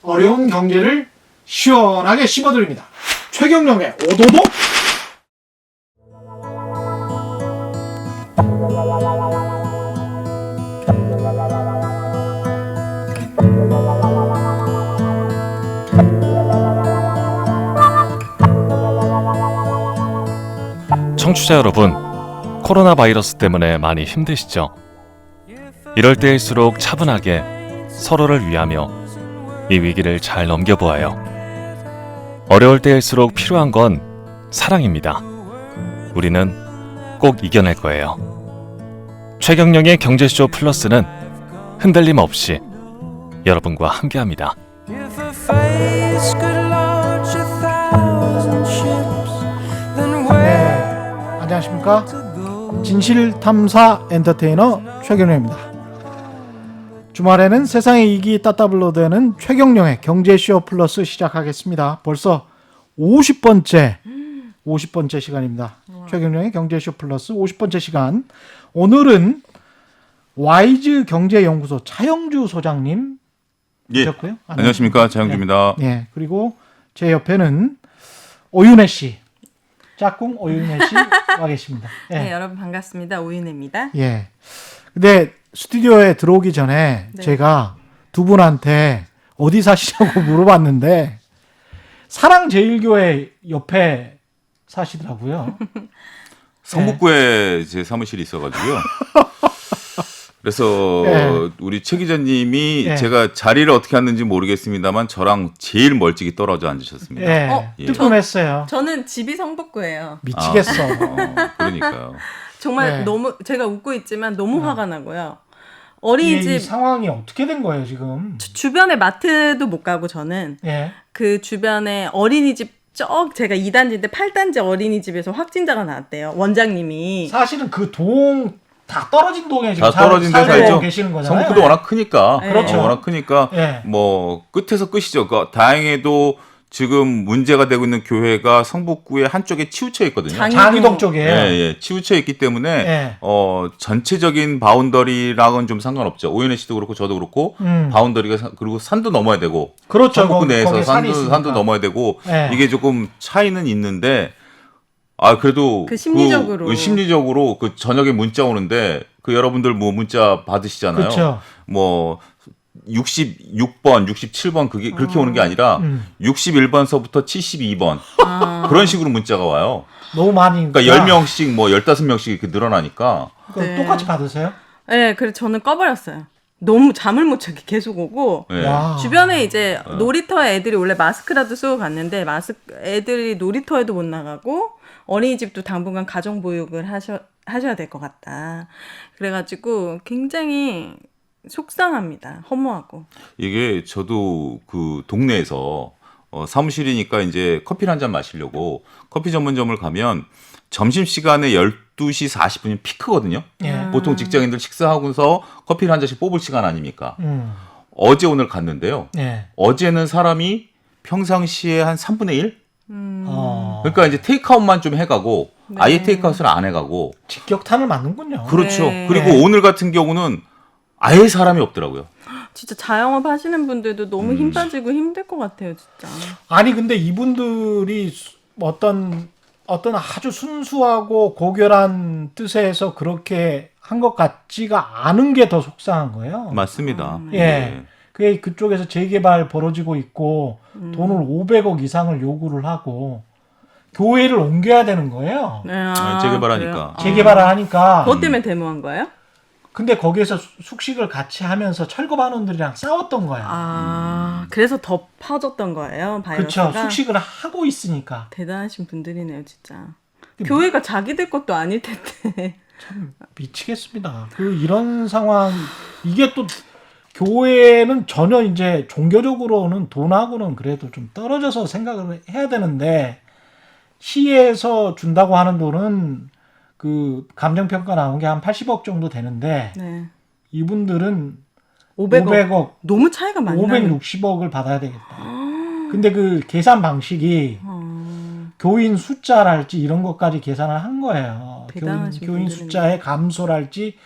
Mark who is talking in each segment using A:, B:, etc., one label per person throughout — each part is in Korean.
A: 어려운 경제를 시원하게 씹어드립니다. 최경영의 오도독.
B: 청취자 여러분, 코로나 바이러스 때문에 많이 힘드시죠? 이럴 때일수록 차분하게 서로를 위하며 이 위기를 잘 넘겨보아요. 어려울 때일수록 필요한 건 사랑입니다. 우리는 꼭 이겨낼 거예요. 최경영의 경제쇼 플러스는 흔들림 없이 여러분과 함께합니다.
A: 안녕하십니까? 진실탐사 엔터테이너 최경영입니다. 주말에는 세상의 이익이 따따블로되는 최경영의 경제쇼 플러스 시작하겠습니다. 벌써 50번째 시간입니다. 최경영의 경제쇼 플러스 50번째 시간. 오늘은 와이즈 경제연구소 차영주 소장님 오셨고요.
C: 예. 안녕하십니까, 차영주입니다.
A: 네. 그리고 제 옆에는 오윤혜 씨. 짝꿍 오윤혜 씨 와 계십니다. 예.
D: 네, 여러분 반갑습니다. 오윤혜입니다.
A: 예. 근데 스튜디오에 들어오기 전에
D: 네.
A: 제가 두 분한테 어디 사시냐고 물어봤는데 사랑제일교회 옆에 사시더라고요.
C: 성북구에 제 사무실이 있어가지고요. 그래서
A: 예.
C: 우리 최 기자님이
A: 예.
C: 제가 자리를 어떻게 왔는지 모르겠습니다만 저랑 제일 멀찍이 떨어져 앉으셨습니다.
A: 예.
C: 예.
A: 뜨끔했어요.
D: 저는 집이 성북구예요.
A: 미치겠어.
C: 그러니까요.
D: 정말
A: 네.
D: 너무 제가 웃고 있지만 너무 화가 나고요.
A: 이
D: 어린이집
A: 상황이 어떻게 된 거예요 지금?
D: 주변에 마트도 못 가고 저는
A: 예.
D: 그 주변에 어린이집 제가 2단지인데 8단지 어린이집에서 확진자가 나왔대요. 원장님이.
A: 사실은 그 동 다 떨어진 동에 지금
C: 다 떨어진 데
A: 살고
C: 살죠.
A: 계시는 거잖아요.
C: 성북구도 워낙 크니까.
D: 네.
A: 그렇죠.
C: 워낙 크니까
A: 예.
C: 뭐 끝에서 끝이죠. 다행히도 지금 문제가 되고 있는 교회가 성북구의 한쪽에 치우쳐 있거든요.
A: 장이동 쪽에.
C: 예, 치우쳐 있기 때문에
A: 예.
C: 전체적인 바운더리랑은 좀 상관없죠. 오윤혜 씨도 그렇고 저도 그렇고 바운더리가 그리고 산도 넘어야 되고
A: 그렇죠.
C: 성북구 내에서
A: 거기 산이 있으니까.
C: 산도 넘어야 되고
A: 예.
C: 이게 조금 차이는 있는데 그래도
D: 그 심리적으로.
C: 심리적으로 그 저녁에 문자 오는데 그 여러분들 뭐 문자 받으시잖아요.
A: 그렇죠.
C: 뭐 66번, 67번 그렇게 오는 게 아니라 61번서부터 72번 그런 식으로 문자가 와요.
A: 너무 많이.
C: 그러니까 10명씩 뭐 15명씩 이렇게 늘어나니까
A: 그럼
D: 네.
A: 똑같이 받으세요?
D: 네, 그래서 저는 꺼버렸어요. 너무 잠을 못 자게 계속 오고
C: 예.
A: 와.
D: 주변에 이제 놀이터에 애들이 원래 마스크라도 쓰고 갔는데 애들이 놀이터에도 못 나가고 어린이집도 당분간 가정보육을 하셔야 될 것 같다. 그래가지고 굉장히 속상합니다. 허무하고. 이게
C: 저도 그 동네에서 사무실이니까 이제 커피를 한 잔 마시려고 커피 전문점을 가면 점심시간에 12시 40분이 피크거든요.
A: 예.
C: 보통 직장인들 식사하고서 커피를 한 잔씩 뽑을 시간 아닙니까?
A: 음.
C: 어제 오늘 갔는데요.
A: 예.
C: 어제는 사람이 평상시에 한 3분의 1? 그러니까 이제 테이크아웃만 좀 해가고
D: 네.
C: 아예 테이크아웃을 안 해가고
A: 직격탄을 맞는군요.
C: 그렇죠.
D: 네.
C: 그리고
A: 네.
C: 오늘 같은 경우는 아예 사람이 없더라고요.
D: 진짜 자영업 하시는 분들도 너무 힘 빠지고 힘들 것 같아요, 진짜.
A: 아니 근데 이분들이 어떤 아주 순수하고 고결한 뜻에서 그렇게 한 것 같지가 않은 게 더 속상한 거예요.
C: 맞습니다.
A: 예. 그게 그쪽에서 재개발 벌어지고 있고 돈을 500억 이상을 요구를 하고 교회를 옮겨야 되는 거예요.
D: 네,
C: 재개발하니까.
D: 그래요?
A: 재개발을 하니까.
D: 그것 때문에 데모한 거예요?
A: 근데 거기에서 숙식을 같이 하면서 철거반원들이랑 싸웠던 거야.
D: 그래서 더 퍼졌던 거예요, 바이러스가.
A: 그렇죠. 숙식을 하고 있으니까.
D: 대단하신 분들이네요, 진짜. 교회가 자기들 것도 아닐 텐데.
A: 미치겠습니다. 이런 상황 이게 또 교회는 전혀 이제 종교적으로는 돈하고는 그래도 좀 떨어져서 생각을 해야 되는데 시에서 준다고 하는 돈은 그 감정평가 나온 게 한 80억 정도 되는데
D: 네.
A: 이분들은
D: 500억.
A: 500억,
D: 너무 차이가 많이 나요.
A: 560억을 받아야 되겠다. 근데 그 계산 방식이 교인 숫자랄지 이런 것까지 계산을 한 거예요.
D: 대단하신
A: 교인
D: 분들이네.
A: 숫자의 감소랄지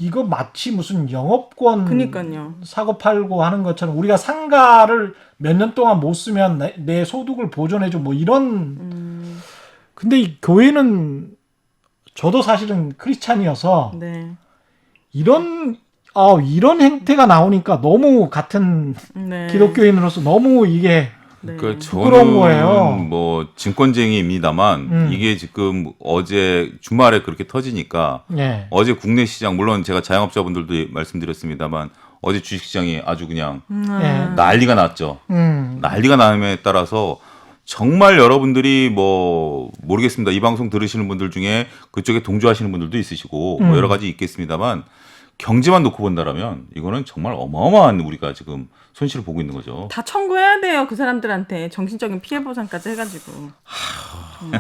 A: 이거 마치 무슨 영업권
D: 그니까요.
A: 사고 팔고 하는 것처럼 우리가 상가를 몇 년 동안 못 쓰면 내 소득을 보존해줘 뭐 이런. 근데 이 교회는 저도 사실은 크리스찬이어서
D: 네.
A: 이런 행태가 나오니까 너무 같은
D: 네.
A: 기독교인으로서 너무 이게
D: 네.
C: 그러니까
A: 부끄러운
C: 저는
A: 거예요.
C: 뭐 증권쟁이입니다만 이게 지금 어제 주말에 그렇게 터지니까
A: 예.
C: 어제 국내 시장 물론 제가 자영업자분들도 말씀드렸습니다만 어제 주식시장이 아주 그냥
A: 예.
C: 난리가 났죠. 난리가 남에 따라서 정말 여러분들이 뭐 모르겠습니다. 이 방송 들으시는 분들 중에 그쪽에 동조하시는 분들도 있으시고 뭐 여러 가지 있겠습니다만 경제만 놓고 본다라면 이거는 정말 어마어마한 우리가 지금 손실을 보고 있는 거죠.
D: 다 청구해야 돼요. 그 사람들한테 정신적인 피해 보상까지 해가지고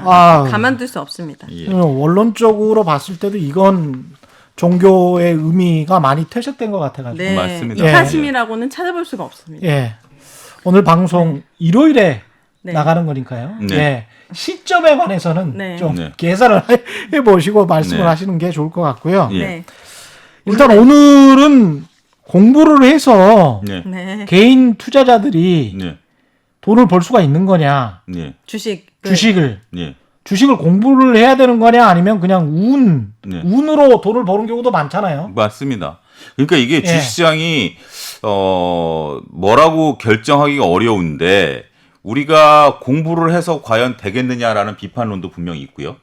A: 아,
D: 가만둘 수 없습니다.
C: 예.
A: 원론적으로 봤을 때도 이건 종교의 의미가 많이 퇴색된 것 같아가지고.
D: 네.
C: 맞습니다.
D: 이타심이라고는 찾아볼 수가 없습니다.
A: 예. 오늘 방송 일요일에
D: 네.
A: 나가는 거니까요.
C: 네.
A: 예. 시점에 관해서는
D: 네.
A: 좀
C: 네.
A: 계산을 해보시고 말씀을
C: 네.
A: 하시는 게 좋을 것 같고요.
C: 예.
D: 네.
A: 일단 오늘은 공부를 해서
C: 네.
D: 네.
A: 개인 투자자들이
C: 네.
A: 돈을 벌 수가 있는 거냐,
C: 네.
A: 주식을
C: 네.
A: 공부를 해야 되는 거냐, 아니면 그냥
C: 네.
A: 운으로 돈을 버는 경우도 많잖아요.
C: 맞습니다. 그러니까 이게
A: 예.
C: 주식시장이 뭐라고 결정하기가 어려운데 우리가 공부를 해서 과연 되겠느냐라는 비판론도 분명히 있고요.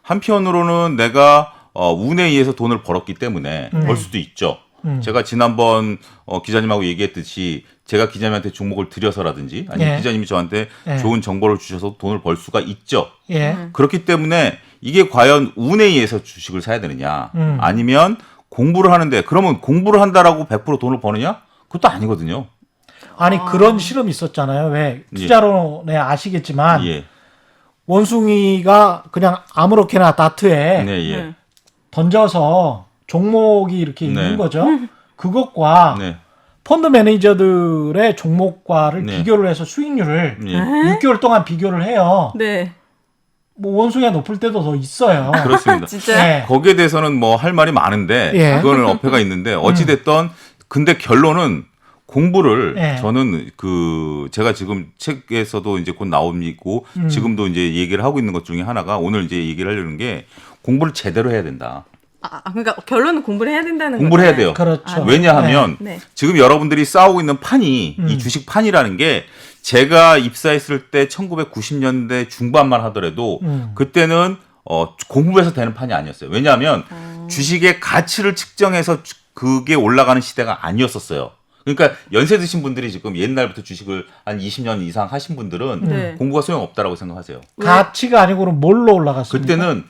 C: 한편으로는 내가 운에 의해서 돈을 벌었기 때문에 벌 수도 있죠. 제가 지난번 기자님하고 얘기했듯이 제가 기자님한테 종목을 드려서라든지 아니면
A: 예.
C: 기자님이 저한테
A: 예.
C: 좋은 정보를 주셔서 돈을 벌 수가 있죠.
A: 예.
C: 그렇기 때문에 이게 과연 운에 의해서 주식을 사야 되느냐 아니면 공부를 하는데 그러면 공부를 한다라고 100% 돈을 버느냐? 그것도 아니거든요.
A: 아니 그런 실험이 있었잖아요. 왜 투자론에 아시겠지만
C: 예.
A: 원숭이가 그냥 아무렇게나 다트에
C: 네, 예.
D: 네.
A: 던져서 종목이 이렇게
C: 네.
A: 있는 거죠. 그것과
C: 네.
A: 펀드 매니저들의 종목과를
C: 네.
A: 비교를 해서 수익률을
C: 예.
A: 6개월 동안 비교를 해요.
D: 네.
A: 뭐 원숭이가 높을 때도 더 있어요.
C: 그렇습니다.
D: 진짜.
A: 네.
C: 거기에 대해서는 뭐 할 말이 많은데
A: 예.
C: 그거는 어폐가 있는데 어찌 됐던 근데 결론은 공부를
A: 예.
C: 저는 그 제가 지금 책에서도 이제 곧 나오고 지금도 이제 얘기를 하고 있는 것 중에 하나가 오늘 이제 얘기를 하려는 게 공부를 제대로 해야 된다.
D: 그러니까 결론은 공부를 해야 된다는 거예요.
C: 공부를 해야 돼요.
A: 그렇죠.
C: 왜냐하면
D: 네. 네.
C: 지금 여러분들이 싸우고 있는 판이 이 주식 판이라는 게 제가 입사했을 때 1990년대 중반만 하더라도 그때는 공부해서 되는 판이 아니었어요. 왜냐하면 주식의 가치를 측정해서 그게 올라가는 시대가 아니었었어요. 그러니까 연세 드신 분들이 지금 옛날부터 주식을 한 20년 이상 하신 분들은
D: 네.
C: 공부가 소용없다라고 생각하세요.
A: 가치가 아니고 뭘로 올라갔습니까?
C: 그때는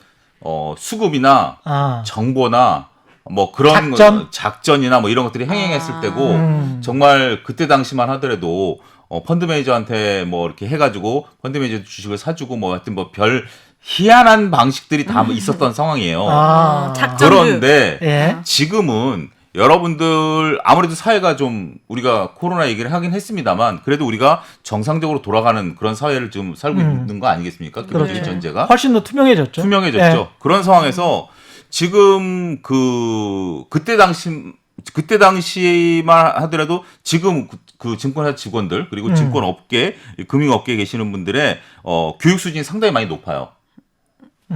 C: 수급이나
A: 아.
C: 정보나 뭐 그런 작전이나 뭐 이런 것들이 행행했을 때고 정말 그때 당시만 하더라도 펀드 매니저한테 뭐 이렇게 해가지고 펀드 매니저 주식을 사주고 뭐 하여튼 뭐 별 희한한 방식들이 다 있었던 상황이에요.
D: 작전들.
C: 그런데
A: 예.
C: 지금은 여러분들 아무래도 사회가 좀 우리가 코로나 얘기를 하긴 했습니다만 그래도 우리가 정상적으로 돌아가는 그런 사회를 지금 살고 있는 거 아니겠습니까?
A: 그렇죠.
C: 기본적인 전제가
A: 훨씬 더 투명해졌죠.
C: 투명해졌죠.
A: 예.
C: 그런 상황에서 지금 그때 당시만 하더라도 지금 그 증권회사 직원들 그리고 증권업계, 금융업계에 계시는 분들의 교육 수준이 상당히 많이 높아요.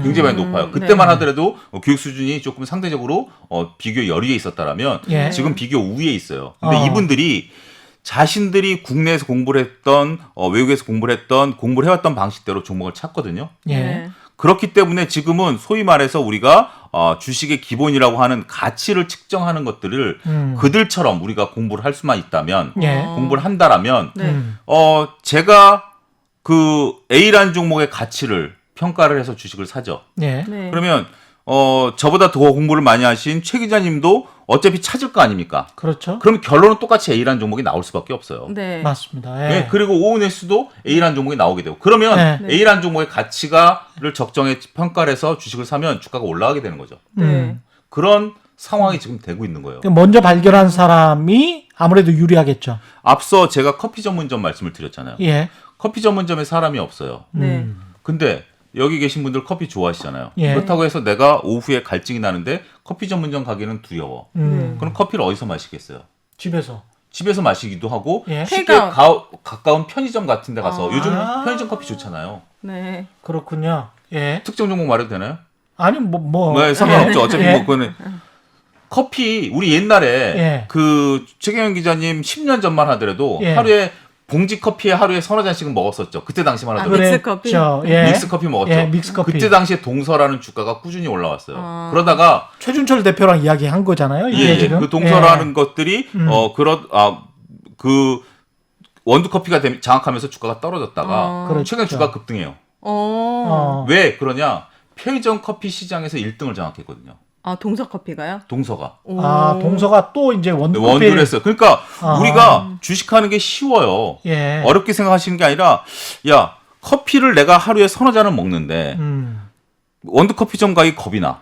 C: 굉장히 많이 높아요. 그때만
D: 네.
C: 하더라도 교육 수준이 조금 상대적으로 비교 열의에 있었다라면
A: 예.
C: 지금 비교 우위에 있어요. 근데 이분들이 자신들이 국내에서 공부를 했던 외국에서 공부를 해왔던 방식대로 종목을 찾거든요.
A: 예.
D: 네.
C: 그렇기 때문에 지금은 소위 말해서 우리가 주식의 기본이라고 하는 가치를 측정하는 것들을 그들처럼 우리가 공부를 할 수만 있다면
A: 예.
C: 공부를 한다라면
D: 네.
C: 제가 그 A라는 종목의 가치를 평가를 해서 주식을 사죠.
A: 예.
D: 네.
C: 그러면 저보다 더 공부를 많이 하신 최 기자님도 어차피 찾을 거 아닙니까?
A: 그렇죠.
C: 그럼 결론은 똑같이 A라는 종목이 나올 수밖에 없어요.
D: 네.
A: 맞습니다. 예.
C: 네, 그리고 오은에스도 A라는 종목이 나오게 되고 그러면
A: 네.
C: A라는 종목의 가치가를 적정해 평가를 해서 주식을 사면 주가가 올라가게 되는 거죠.
D: 네.
C: 그런 상황이 지금 되고 있는 거예요.
A: 먼저 발견한 사람이 아무래도 유리하겠죠.
C: 앞서 제가 커피 전문점 말씀을 드렸잖아요.
A: 예.
C: 커피 전문점에 사람이 없어요.
D: 네.
C: 근데 여기 계신 분들 커피 좋아하시잖아요.
A: 예.
C: 그렇다고 해서 내가 오후에 갈증이 나는데 커피 전문점 가기는 두려워. 그럼 커피를 어디서 마시겠어요? 집에서 마시기도 하고
A: 예.
C: 쉽게
D: 테이크아웃.
C: 가까운 편의점 같은 데 가서 요즘
A: 아.
C: 편의점 커피 좋잖아요.
D: 네.
A: 그렇군요. 예.
C: 특정 종목 말해도 되나요?
A: 아니 뭐
C: 네, 상관없죠. 어차피
A: 예.
C: 뭐 그거는 커피 우리 옛날에
A: 예.
C: 그 최경영 기자님 10년 전만 하더라도
A: 예.
C: 하루에 봉지 커피에 하루에 서너 잔씩은 먹었었죠. 그때 당시만 하더라도
D: 믹스 커피?
A: 그렇죠. 예.
C: 믹스 커피 먹었죠.
A: 예, 믹스 커피.
C: 그때 당시에 동서라는 주가가 꾸준히 올라왔어요.
D: 아.
C: 그러다가
A: 최준철 대표랑 이야기한 거잖아요. 이게
C: 예,
A: 지금.
C: 그 동서라는
A: 예.
C: 것들이 그 원두 커피가 장악하면서 주가가 떨어졌다가
A: 그렇죠.
C: 최근 주가 급등해요.
A: 어.
C: 왜 그러냐? 편의점 커피 시장에서 1등을 장악했거든요.
D: 아, 동서 커피가요?
C: 동서가.
D: 오.
A: 아, 동서가 또 이제 원두커피.
C: 원두를 했어요. 그러니까
A: 아.
C: 우리가 주식하는 게 쉬워요.
A: 예.
C: 어렵게 생각하시는 게 아니라 야 커피를 내가 하루에 서너 잔은 먹는데 원두 커피점 가기 겁이 나.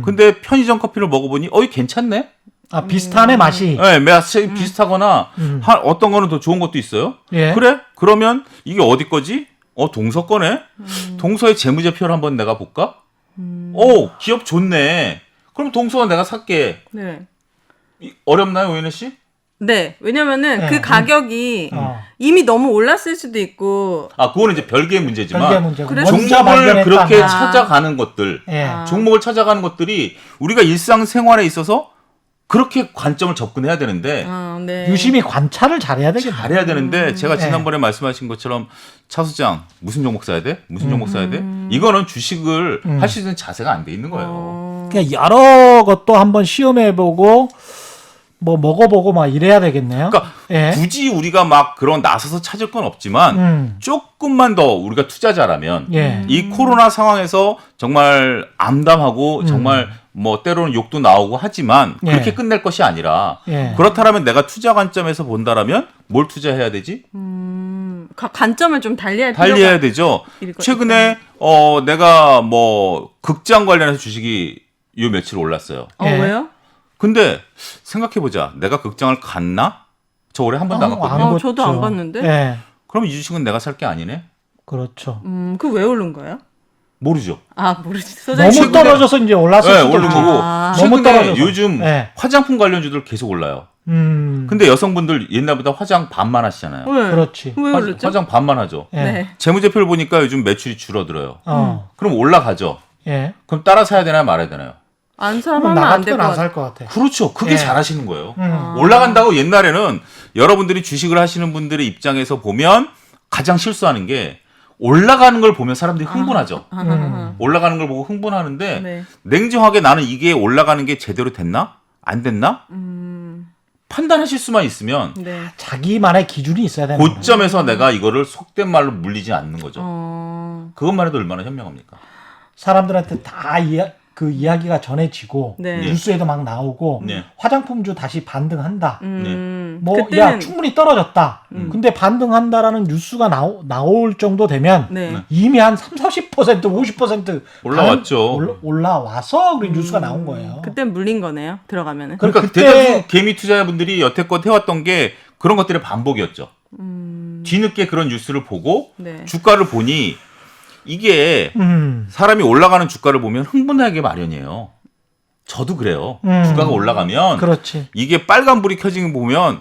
C: 근데 편의점 커피를 먹어보니 어이 괜찮네.
A: 아, 비슷하네 맛이.
C: 네, 맛이 비슷하거나 어떤 거는 더 좋은 것도 있어요.
A: 예.
C: 그래? 그러면 이게 어디 거지? 동서 거네. 동서의 재무제표를 한번 내가 볼까? 기업 좋네. 그럼 동서가 내가 살게.
D: 네.
C: 어렵나요, 오윤혜 씨?
D: 네. 왜냐면은
A: 네.
D: 그 가격이
A: 어.
D: 이미 너무 올랐을 수도 있고.
C: 그거는 이제 별개의 문제지만
A: 별개 문제고.
D: 그래서
A: 먼저
C: 종목을
A: 발견했다.
C: 그렇게
D: 아.
C: 찾아가는 것들,
A: 예.
D: 아.
C: 종목을 찾아가는 것들이 우리가 일상생활에 있어서 그렇게 관점을 접근해야 되는데
D: 네.
A: 유심히 관찰을 잘해야 되겠네.
C: 잘해야 되는데 제가
A: 네.
C: 지난번에 말씀하신 것처럼 차 수장 무슨 종목 사야 돼? 무슨 종목 사야 돼? 이거는 주식을 할 수 있는 자세가 안 돼 있는 거예요.
A: 그러니까 여러 것도 한번 시험해보고 뭐 먹어보고 막 이래야 되겠네요.
C: 그러니까
A: 예.
C: 굳이 우리가 막 그런 나서서 찾을 건 없지만 조금만 더 우리가 투자자라면
A: 예.
C: 이 코로나 상황에서 정말 암담하고 정말 뭐 때로는 욕도 나오고 하지만 그렇게
A: 예.
C: 끝낼 것이 아니라
A: 예.
C: 그렇다면 내가 투자 관점에서 본다라면 뭘 투자해야 되지?
D: 관점을 좀 달리해야
C: 달리해야 되죠.
D: 이거
C: 최근에 내가 뭐 극장 관련해서 주식이 요 며칠 올랐어요.
A: 예.
D: 왜요?
C: 근데 생각해보자. 내가 극장을 갔나? 저 올해 한 번도 안 갔거든요.
D: 저도 안 갔는데.
A: 예.
C: 그럼 이 주식은 내가 살 게 아니네?
A: 그렇죠.
D: 그 왜 오른 거예요?
C: 모르죠.
D: 모르지. 소장님.
A: 너무 떨어져서 이제 올랐을
C: 네,
A: 수도
C: 오른
A: 있지.
C: 거고.
D: 아.
A: 너무
C: 최근에
A: 떨어져서.
C: 요즘
A: 네.
C: 화장품 관련주들 계속 올라요. 근데 여성분들 옛날보다 화장 반만 하시잖아요.
D: 왜?
A: 그렇지.
D: 왜 오르죠?
C: 화장 반만 하죠.
A: 예.
D: 네.
C: 재무제표를 보니까 요즘 매출이 줄어들어요. 그럼 올라가죠.
A: 예.
C: 그럼 따라 사야 되나요? 말아야 되나요?
D: 안
A: 그럼
D: 사면
A: 나
D: 안 될
A: 같으면
D: 것
A: 안
D: 같아.
A: 살 것 같아.
C: 그렇죠. 그게
A: 예.
C: 잘하시는 거예요. 올라간다고 옛날에는 여러분들이 주식을 하시는 분들의 입장에서 보면 가장 실수하는 게 올라가는 걸 보면 사람들이 흥분하죠. 올라가는 걸 보고 흥분하는데
D: 네.
C: 냉정하게 나는 이게 올라가는 게 제대로 됐나? 안 됐나? 판단하실 수만 있으면
D: 네.
A: 자기만의 기준이 있어야 되는 거예요.
C: 고점에서 내가 이거를 속된 말로 물리지 않는 거죠.
D: 어.
C: 그것만 해도 얼마나 현명합니까?
A: 사람들한테 다 그 이야기가 전해지고
D: 네.
A: 뉴스에도 막 나오고
C: 네.
A: 화장품주 다시 반등한다.
C: 네.
A: 야 충분히 떨어졌다. 근데 반등한다라는 뉴스가 나올 정도 되면
D: 네.
A: 이미 한 30, 40%, 50%
C: 올라왔죠.
A: 올라와서 그 뉴스가 나온 거예요.
D: 그땐 물린 거네요. 들어가면은.
C: 그러니까
A: 그때-
C: 대다수 개미 투자자분들이 여태껏 해왔던 게 그런 것들의 반복이었죠. 뒤늦게 그런 뉴스를 보고
D: 네.
C: 주가를 보니 이게 사람이 올라가는 주가를 보면 흥분하게 마련이에요. 저도 그래요. 주가가 올라가면
A: 그렇지.
C: 이게 빨간불이 켜지는 거 보면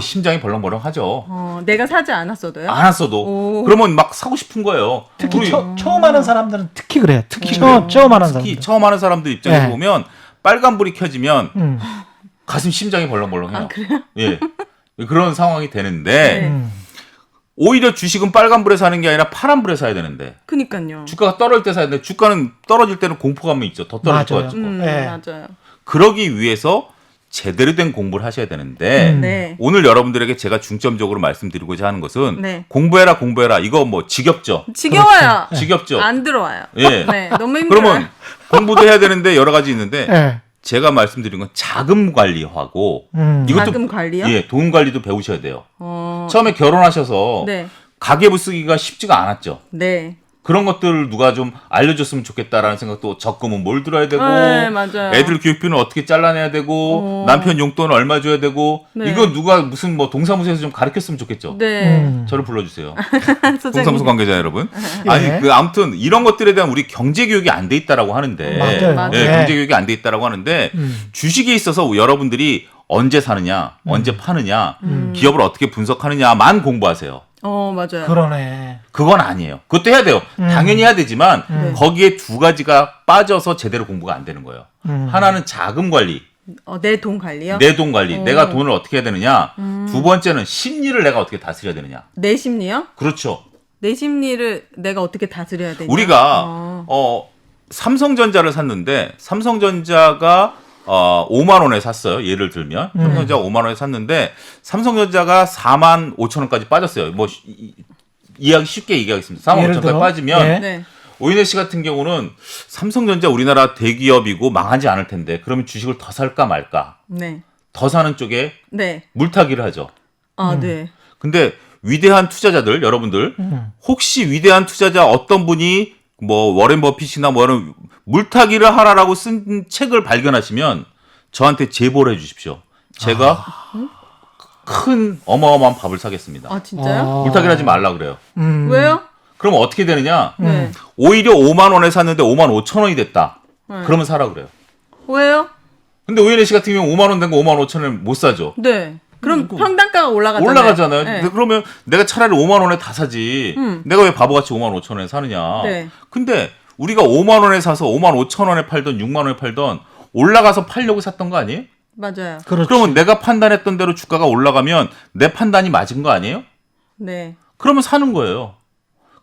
C: 심장이 벌렁벌렁하죠.
D: 내가 사지 않았어도요?
C: 안 왔어도
D: 오.
C: 그러면 막 사고 싶은 거예요.
A: 특히
C: 우리
A: 처음 하는 사람들은 특히 그래요. 특히
C: 그래요.
A: 처음 하는
C: 특히
A: 사람들.
C: 처음 하는 사람들 입장에서
A: 네.
C: 보면 빨간불이 켜지면
A: 음.
C: 가슴 심장이 벌렁벌렁해요.
D: 그래요?
C: 예. 그런 상황이 되는데
D: 네.
C: 오히려 주식은 빨간불에 사는 게 아니라 파란불에 사야 되는데
D: 그니까요.
C: 주가가 떨어질 때 사야 되는데 주가는 떨어질 때는 공포감이 있죠. 더 떨어질 것
A: 맞아요.
C: 같고.
A: 네.
D: 맞아요.
C: 그러기 위해서 제대로 된 공부를 하셔야 되는데
D: 네.
C: 오늘 여러분들에게 제가 중점적으로 말씀드리고자 하는 것은
D: 네.
C: 공부해라 이거 뭐 지겹죠.
D: 지겨워요.
C: 지겹죠.
D: 안 들어와요.
C: 예.
D: 네, 너무 힘들어요.
C: 그러면 공부도 해야 되는데 여러 가지 있는데
A: 예.
C: 제가 말씀드린 건 자금 관리하고
D: 자금 관리요?
C: 예, 돈 관리도 배우셔야 돼요.
D: 어,
C: 처음에 결혼하셔서
D: 네.
C: 가계부 쓰기가 쉽지가 않았죠.
D: 네.
C: 그런 것들을 누가 좀 알려줬으면 좋겠다라는 생각도 적금은 뭘 들어야 되고
D: 네, 맞아요.
C: 애들 교육비는 어떻게 잘라내야 되고 남편 용돈은 얼마 줘야 되고
D: 네.
C: 이거 누가 무슨 뭐 동사무소에서 좀 가르쳤으면 좋겠죠.
D: 네.
C: 저를 불러주세요.
D: 소장님.
C: 동사무소 관계자 여러분.
A: 예.
C: 아니 그 아무튼 이런 것들에 대한 우리 경제 교육이 안 돼 있다라고 하는데
A: 맞아요.
D: 맞아요.
C: 예,
A: 예.
C: 경제 교육이 안 돼 있다라고 하는데 주식에 있어서 여러분들이 언제 사느냐, 언제 파느냐, 기업을 어떻게 분석하느냐만 공부하세요.
D: 맞아요.
A: 그러네.
C: 그건 아니에요. 그것도 해야 돼요. 당연히 해야 되지만 거기에 두 가지가 빠져서 제대로 공부가 안 되는 거예요. 하나는 자금 관리,
D: 내 돈 관리요?
C: 내 돈 관리, 내가 돈을 어떻게 해야 되느냐. 두 번째는 심리를 내가 어떻게 다스려야 되느냐.
D: 내 심리요?
C: 그렇죠.
D: 내 심리를 내가 어떻게 다스려야 되냐?
C: 우리가 삼성전자를 샀는데 삼성전자가 5만 원에 샀어요. 예를 들면 삼성전자가 5만 원에 샀는데 삼성전자가 4만 5천 원까지 빠졌어요. 뭐 이야기 쉽게 얘기하겠습니다. 4만
A: 예를
C: 5천 원까지
A: 들어?
C: 빠지면
A: 네.
D: 네.
C: 오인혜 씨 같은 경우는 삼성전자 우리나라 대기업이고 망하지 않을 텐데 그러면 주식을 더 살까 말까?
D: 네.
C: 더 사는 쪽에
D: 네.
C: 물타기를 하죠.
D: 네.
C: 근데 위대한 투자자들 여러분들 혹시 위대한 투자자 어떤 분이 뭐 워렌 버핏이나 뭐 이런 물타기를 하라라고 쓴 책을 발견하시면 저한테 제보를 해주십시오. 제가 큰 어마어마한 밥을 사겠습니다.
D: 아, 진짜요?
C: 물타기를 하지 말라 그래요.
D: 왜요?
C: 그럼 어떻게 되느냐?
D: 네.
C: 오히려 5만 원에 샀는데 5만 5천 원이 됐다.
D: 네.
C: 그러면 사라 그래요.
D: 왜요?
C: 근데 오인혜 씨 같은 경우 5만 원 된 거 5만 5천 원에 못 사죠.
D: 네. 그럼 평단가가 올라가잖아요.
C: 올라가잖아요.
D: 네.
C: 근데 그러면 내가 차라리 5만 원에 다 사지. 내가 왜 바보같이 5만 5천 원에 사느냐.
D: 네.
C: 근데 우리가 5만 원에 사서 5만 5천 원에 팔던 6만 원에 팔던 올라가서 팔려고 샀던 거 아니에요?
D: 맞아요.
A: 그렇지.
C: 그러면 내가 판단했던 대로 주가가 올라가면 내 판단이 맞은 거 아니에요?
D: 네.
C: 그러면 사는 거예요.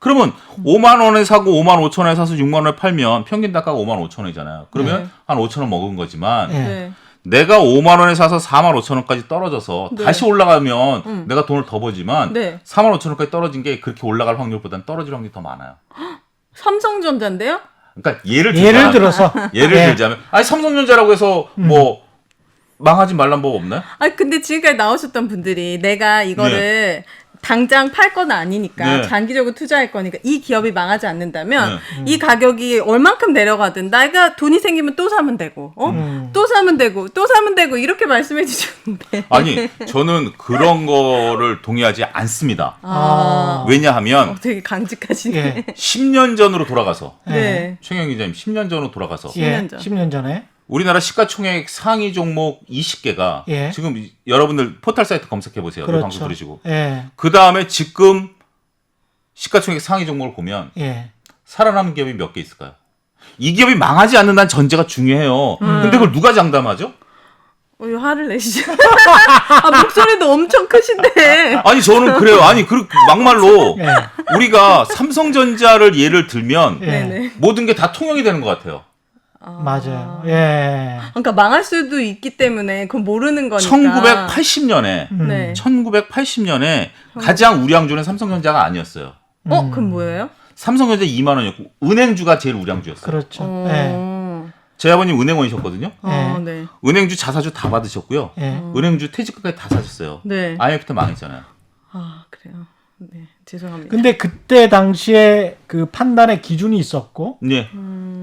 C: 그러면 5만 원에 사고 5만 5천 원에 사서 6만 원에 팔면 평균 단가가 5만 5천 원이잖아요. 그러면
D: 네.
C: 한 5천 원 먹은 거지만
A: 네.
D: 네.
C: 내가 5만 원에 사서 4만 5천 원까지 떨어져서
D: 네.
C: 다시 올라가면 내가 돈을 더 버지만
D: 네.
C: 4만 5천 원까지 떨어진 게 그렇게 올라갈 확률보다는 떨어질 확률이 더 많아요.
D: 삼성전자인데요?
C: 그러니까 예를
A: 들어서
C: 예를
A: 예.
C: 들자면 아니 삼성전자라고 해서 뭐 망하지 말란 법 없나요?
D: 아니 근데 지금까지 나오셨던 분들이 내가 이거를 당장 팔 건 아니니까
C: 네.
D: 장기적으로 투자할 거니까 이 기업이 망하지 않는다면 이 가격이 얼만큼 내려가든 내가 돈이 생기면 또 사면 되고 또 사면 되고 또 사면 되고 이렇게 말씀해 주셨는데
C: 아니 저는 그런 거를 동의하지 않습니다.
D: 아,
C: 왜냐하면
D: 되게 강직하시네.
A: 예.
C: 10년 전으로 돌아가서
D: 네.
C: 최경 기자님 10년 전으로 돌아가서
A: 예.
D: 10년 전.
A: 10년 전에.
C: 우리나라 시가총액 상위 종목 20개가
A: 예.
C: 지금 여러분들 포털 사이트 검색해 보세요.
A: 그렇죠.
C: 방송 들으시고.
A: 예.
C: 그 다음에 지금 시가총액 상위 종목을 보면
A: 예.
C: 살아남은 기업이 몇 개 있을까요? 이 기업이 망하지 않는다는 전제가 중요해요. 근데 그걸 누가 장담하죠?
D: 왜 화를 내시죠? 아, 목소리도 엄청 크신데.
C: 아니 저는 그래요. 아니 그 막말로
A: 예.
C: 우리가 삼성전자를 예를 들면
A: 예.
D: 네네.
C: 모든 게 다 통용이 되는 것 같아요.
A: 맞아요. 예.
D: 그러니까 망할 수도 있기 때문에 그건 모르는 거니까.
C: 1980년에
D: 네.
C: 1980년에 가장 우량주는 삼성전자가 아니었어요.
D: 그럼 뭐예요?
C: 삼성전자 2만 원이었고 은행주가 제일 우량주였어요.
A: 그렇죠. 예.
C: 제 아버님 은행원이셨거든요.
D: 네.
C: 은행주 자사주 다 받으셨고요.
A: 예.
C: 은행주 퇴직금까지 다 사셨어요.
D: 네.
C: IMF 때 망했잖아요.
D: 아, 그래요. 네. 죄송합니다.
A: 근데 그때 당시에 그 판단의 기준이 있었고
C: 네.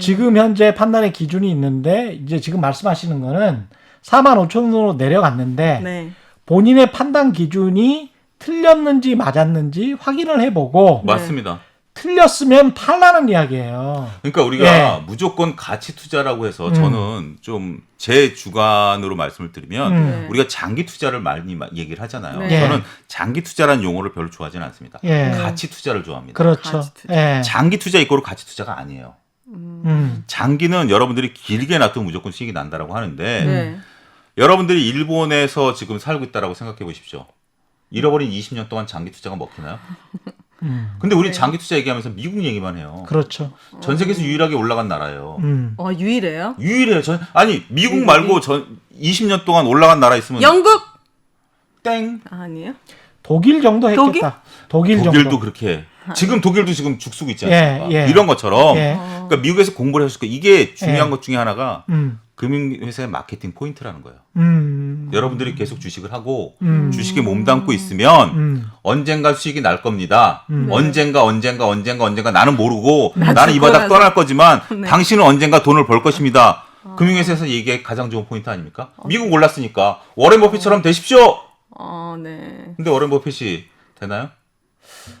A: 지금 현재 판단의 기준이 있는데 이제 지금 말씀하시는 거는 4만 5천 원으로 내려갔는데
D: 네.
A: 본인의 판단 기준이 틀렸는지 맞았는지 확인을 해보고
C: 맞습니다.
A: 틀렸으면 팔라는 이야기예요.
C: 그러니까 우리가
A: 예.
C: 무조건 가치 투자라고 해서 저는 좀 제 주관으로 말씀을 드리면
D: 네.
C: 우리가 장기 투자를 많이 얘기를 하잖아요.
D: 네.
C: 저는 장기 투자라는 용어를 별로 좋아하지는 않습니다.
A: 예.
C: 가치 투자를 좋아합니다.
A: 그렇죠.
D: 가치 투자.
A: 예.
C: 장기 투자 이꼬르 가치 투자가 아니에요. 장기는 여러분들이 길게 놔두면 무조건 수익이 난다라고 하는데
D: 네.
C: 여러분들이 일본에서 지금 살고 있다라고 생각해 보십시오. 잃어버린 20년 동안 장기 투자가 먹히나요? 근데 우리 장기 투자 얘기하면서 미국 얘기만 해요.
A: 그렇죠.
C: 전 세계에서 유일하게 올라간 나라예요.
D: 유일해요?
C: 유일해요. 아니 미국 말고 전 20년 동안 올라간 나라 있으면
D: 영국!
C: 땡.
D: 아니에요?
A: 독일 정도 했겠다. 독일
C: 독일도
A: 정도.
C: 그렇게 해. 지금 독일도 지금 죽쓰고 있지
A: 예,
C: 않습니까?
A: 예.
C: 이런 것처럼
A: 예.
C: 그러니까 미국에서 공부를 해서 이게 중요한
A: 예.
C: 것 중에 하나가
A: 음.
C: 금융회사의 마케팅 포인트라는 거예요.
A: 음.
C: 여러분들이 계속 주식을 하고 주식에 몸담고 있으면 언젠가 수익이 날 겁니다. 언젠가 나는 모르고 나는 이 바닥 떠날 거지만
D: 네.
C: 당신은 언젠가 돈을 벌 것입니다. 금융회사에서 얘기해 가장 좋은 포인트 아닙니까? 미국 올랐으니까 워렌 버핏처럼 되십시오.
D: 네.
C: 근데 워렌 버핏이 되나요?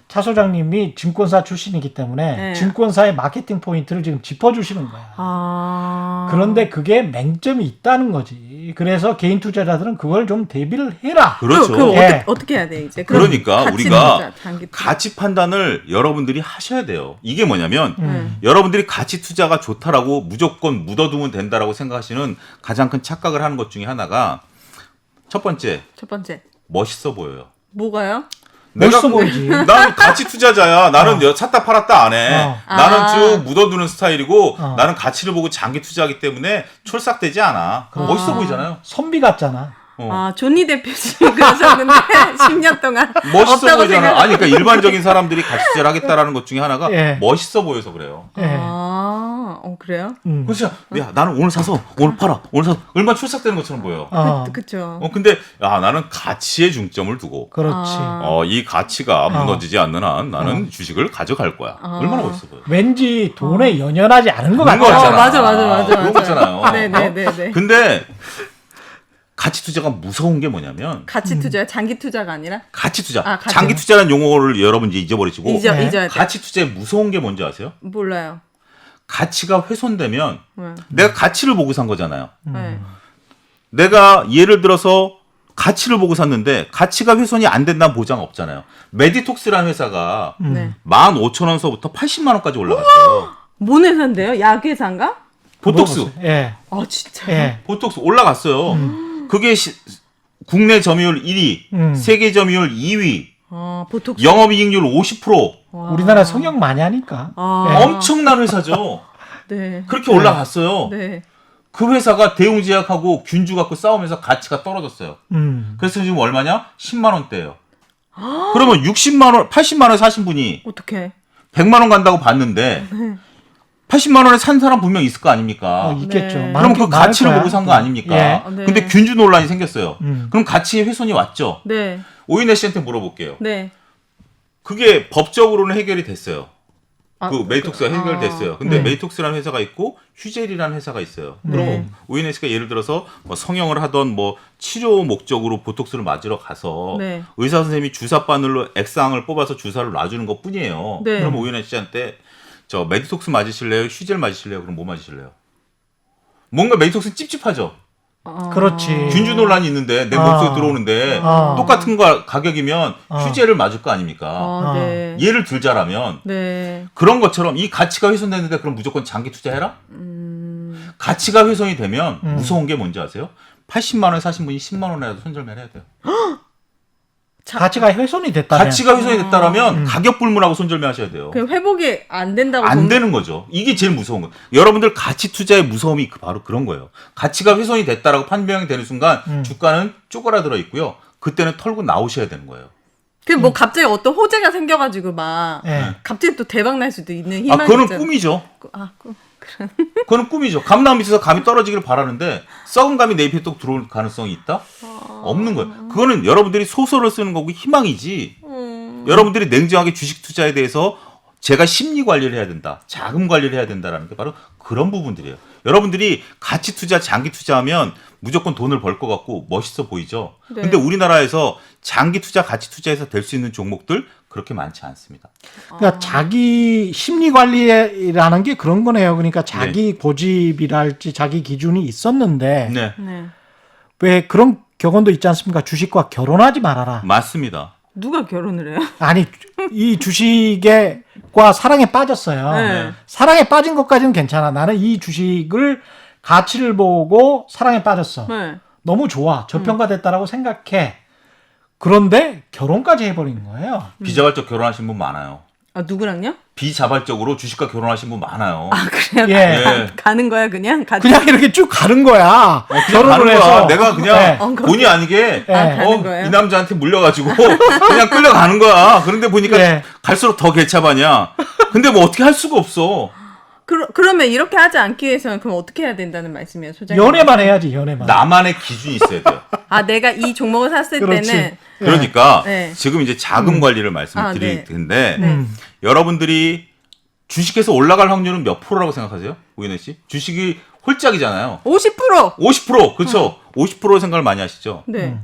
A: 차 소장님이 증권사 출신이기 때문에
D: 네.
A: 증권사의 마케팅 포인트를 지금 짚어주시는 거야. 그런데 그게 맹점이 있다는 거지. 그래서 개인 투자자들은 그걸 좀 대비를 해라.
C: 그렇죠.
D: 그럼
A: 예.
D: 어떻게 해야 돼 이제? 그럼
C: 그러니까
D: 가치
C: 우리가
D: 투자, 장기 투자.
C: 가치 판단을 여러분들이 하셔야 돼요. 이게 뭐냐면
A: 음.
C: 여러분들이 가치 투자가 좋다라고 무조건 묻어두면 된다라고 생각하시는 가장 큰 착각을 하는 것 중에 하나가 첫 번째
D: 첫 번째
C: 멋있어 보여요.
D: 뭐가요?
A: 멋있어 보이지.
C: 나는 가치 투자자야. 나는 샀다 팔았다 안 해.
A: 어.
C: 나는 쭉 묻어두는 스타일이고
A: 어.
C: 나는 가치를 보고 장기 투자하기 때문에 촐싹대지 않아. 멋있어 보이잖아요.
A: 선비 같잖아.
D: 조니 대표씨 그러셨는데 10년 동안
C: 멋있어
D: 없다고
C: 보이잖아.
D: 생각.
C: 아니 그러니까 일반적인 사람들이 가치 투자를 하겠다라는 것 중에 하나가
A: 예.
C: 멋있어 보여서 그래요.
A: 예.
D: 그래요?
C: 그렇죠. 야 나는 오늘 사서 오늘 팔아. 오늘 사서 얼마나 출삭되는 것처럼 보여.
D: 그쵸.
C: 근데 야 나는 가치에 중점을 두고
A: 그렇지.
C: 이 가치가 무너지지 않는 한 나는 주식을 가져갈 거야. 얼마나 멋있어 보여.
A: 왠지 돈에 연연하지 않은 것
C: 그런 거
A: 같아.
C: 있잖아.
D: 맞아.
C: 그런 거 있잖아요.
D: 네네네.
C: 근데 가치 투자가 무서운 게 뭐냐면
D: 가치 투자요? 장기 투자가 아니라?
C: 가치 투자.
D: 가치.
C: 장기 투자라는 용어를 여러분 이제 잊어버리시고
A: 네.
D: 잊어야 돼.
C: 가치 투자의 무서운 게 뭔지 아세요?
D: 몰라요.
C: 가치가 훼손되면
D: 네.
C: 내가 가치를 보고 산 거잖아요.
D: 네.
C: 내가 예를 들어서 가치를 보고 샀는데 가치가 훼손이 안 된다는 보장 없잖아요. 메디톡스라는 회사가
D: 네.
C: 15,000원서부터 80만 원까지 올라갔어요.
D: 뭔 회사인데요? 약 회사인가?
C: 보톡스.
A: 예.
D: 진짜.
A: 예.
C: 보톡스 올라갔어요. 그게 국내 점유율 1위, 세계 점유율 2위,
D: 보톡스.
C: 영업이익률 50%.
A: 우리나라 성형 많이 하니까. 예.
C: 엄청난 회사죠.
D: 네.
C: 그렇게 올라갔어요.
D: 네.
C: 그 회사가 대웅제약하고 균주 갖고 싸우면서 가치가 떨어졌어요. 그래서 지금 얼마냐? 10만 원대예요. 그러면 60만 원, 80만 원 사신 분이
D: 어떻게?
C: 100만 원 간다고 봤는데 80만 원에 산 사람 분명 있을 거 아닙니까?
A: 있겠죠.
D: 네.
C: 그럼 그
A: 많을
C: 가치를
A: 거야.
C: 보고 산 거 아닙니까?
A: 예.
D: 네.
C: 근데 균주 논란이 생겼어요.
A: 음.
C: 그럼 가치의 훼손이 왔죠.
D: 네.
C: 오인혜 씨한테 물어볼게요.
D: 네.
C: 그게 법적으로는 해결이 됐어요.
D: 아,
C: 그 메이톡스가 해결됐어요. 근데
A: 네.
C: 메이톡스라는 회사가 있고 휴젤이라는 회사가 있어요. 그럼
A: 네.
C: 오인혜 씨가 예를 들어서 뭐 성형을 하던 뭐 치료 목적으로 보톡스를 맞으러 가서
D: 네.
C: 의사 선생님이 주사 바늘로 액상을 뽑아서 주사를 놔주는 것 뿐이에요.
D: 네.
C: 그럼 오인혜 씨한테 저 메디톡스 맞으실래요? 휴젤 맞으실래요? 그럼 뭐 맞으실래요? 뭔가 메디톡스는 찝찝하죠.
A: 그렇지.
C: 균주 논란이 있는데 내 몸속에 들어오는데 똑같은 거 가격이면 휴젤을 맞을 거 아닙니까?
D: 네.
C: 예를 들자라면
D: 네.
C: 그런 것처럼 이 가치가 훼손됐는데 그럼 무조건 장기 투자해라? 가치가 훼손이 되면 무서운 게 뭔지 아세요? 80만 원에 사신 분이 10만 원이라도 손절매를 해야 돼요.
A: 가치가 훼손이 됐다면.
C: 가치가 훼손이 됐다라면 가격 불문하고 손절매 하셔야 돼요.
D: 그냥 회복이 안 된다고.
C: 안 되는 거죠. 이게 제일 무서운 거예요. 여러분들 가치 투자의 무서움이 바로 그런 거예요. 가치가 훼손이 됐다라고 판명이 되는 순간 주가는 쪼그라들어 있고요. 그때는 털고 나오셔야 되는 거예요.
D: 뭐 갑자기 어떤 호재가 생겨가지고 막
A: 예.
D: 갑자기 또 대박 날 수도 있는 희망이
C: 그거는
D: 있잖아요.
C: 꿈이죠.
D: 꿈.
C: 그거는 꿈이죠. 감나무 밑에서 감이 떨어지기를 바라는데 썩은 감이 내 입에 또 들어올 가능성이 있다? 없는 거예요. 그거는 여러분들이 소설을 쓰는 거고 희망이지. 여러분들이 냉정하게 주식 투자에 대해서 제가 심리 관리를 해야 된다. 자금 관리를 해야 된다라는 게 바로 그런 부분들이에요. 여러분들이 가치 투자, 장기 투자하면 무조건 돈을 벌 것 같고 멋있어 보이죠.
D: 네.
C: 근데 우리나라에서 장기 투자, 가치 투자에서 될 수 있는 종목들 그렇게 많지 않습니다.
A: 그러니까 자기 심리 관리라는 게 그런 거네요. 그러니까 자기 고집이랄지 자기 기준이 있었는데
C: 네,
D: 네.
A: 왜 그런 격언도 있지 않습니까? 주식과 결혼하지 말아라.
C: 맞습니다.
D: 누가 결혼을 해요?
A: 아니 이 주식과 사랑에 빠졌어요.
D: 네.
A: 사랑에 빠진 것까지는 괜찮아. 나는 이 주식을 가치를 보고 사랑에 빠졌어.
D: 네.
A: 너무 좋아. 저평가됐다라고 생각해. 그런데 결혼까지 해버린 거예요.
C: 비자발적 결혼하신 분 많아요.
D: 아, 누구랑요?
C: 비자발적으로 주식과 결혼하신 분 많아요.
D: 아, 그래요?
A: 예.
D: 가는 거야, 그냥? 같이?
A: 그냥 이렇게 쭉 가는 거야.
C: 그냥
A: 결혼을
C: 가는 거야.
A: 해서.
C: 내가 그냥
A: 네.
C: 본의 아니게
D: 가는 거예요?
C: 이 남자한테 물려가지고 그냥 끌려가는 거야. 그런데 보니까
A: 네.
C: 갈수록 더 개차반이야. 근데 뭐 어떻게 할 수가 없어.
D: 그러면 이렇게 하지 않기 위해서는 그럼 어떻게 해야 된다는 말씀이에요, 소장님?
A: 연애만 해야지, 연애만.
C: 나만의 기준이 있어야 돼요.
D: 아, 내가 이 종목을 샀을
A: 그렇지.
D: 때는
C: 그러니까
D: 네.
C: 지금 이제 자금 관리를 말씀을
D: 아,
C: 드릴
D: 네.
C: 텐데
D: 네.
C: 여러분들이 주식에서 올라갈 확률은 몇 프로라고 생각하세요? 우인혜 씨? 주식이 홀짝이잖아요.
D: 50%!
C: 50%! 그렇죠? 50% 생각을 많이 하시죠?
D: 네.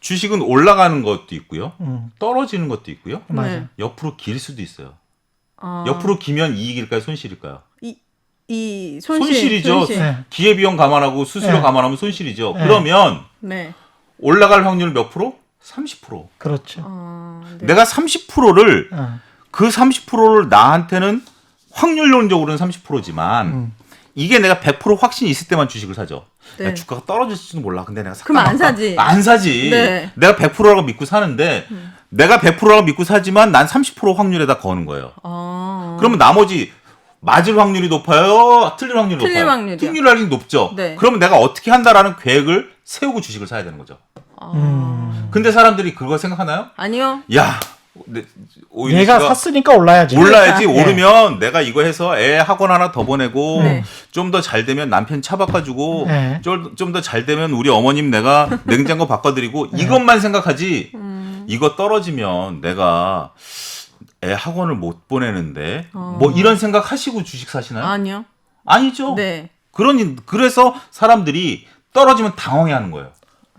C: 주식은 올라가는 것도 있고요.
A: 음.
C: 떨어지는 것도 있고요.
A: 맞아.
D: 네.
C: 옆으로 길 수도 있어요.
D: 아,
C: 옆으로 기면 이익일까요? 손실일까요?
D: 이
C: 손실이죠.
D: 손실.
A: 네.
C: 기회비용 감안하고 수수료
A: 네.
C: 감안하면 손실이죠.
A: 네.
C: 그러면
D: 네.
C: 올라갈 확률 몇 프로? 30%.
A: 그렇죠.
D: 네.
C: 내가 30%를
A: 어.
C: 그 30%를 나한테는 확률론적으로는 30%지만 이게 내가 100% 확신이 있을 때만 주식을 사죠.
D: 네.
C: 야, 주가가 떨어질지도 몰라. 근데 내가
D: 그럼 안 사지.
C: 안 사지.
D: 네.
C: 내가 100%라고 믿고 사는데 내가 100%라고 믿고 사지만 난 30% 확률에다 거는 거예요.
D: 아.
C: 그러면 나머지 맞을 확률이 높아요? 틀릴 확률이
D: 틀릴
C: 높아요?
D: 확률이요.
C: 틀릴 확률이 높죠.
D: 네.
C: 그러면 내가 어떻게 한다라는 계획을 세우고 주식을 사야 되는 거죠. 근데 사람들이 그걸 생각하나요?
D: 아니요.
C: 야, 오인혜
A: 얘가
C: 씨가
A: 샀으니까 올라야지.
C: 올라야지.
A: 네.
C: 오르면 내가 이거 해서 애 학원 하나 더 보내고
D: 네.
C: 좀 더 잘 되면 남편 차 바꿔주고
A: 네.
C: 좀 더 잘 되면 우리 어머님 내가 냉장고 바꿔드리고 이것만 생각하지. 이거 떨어지면 내가 애 학원을 못 보내는데 뭐 이런 생각 하시고 주식 사시나요?
D: 아니요.
C: 아니죠.
D: 네.
C: 그래서 사람들이 떨어지면 당황해하는 거예요.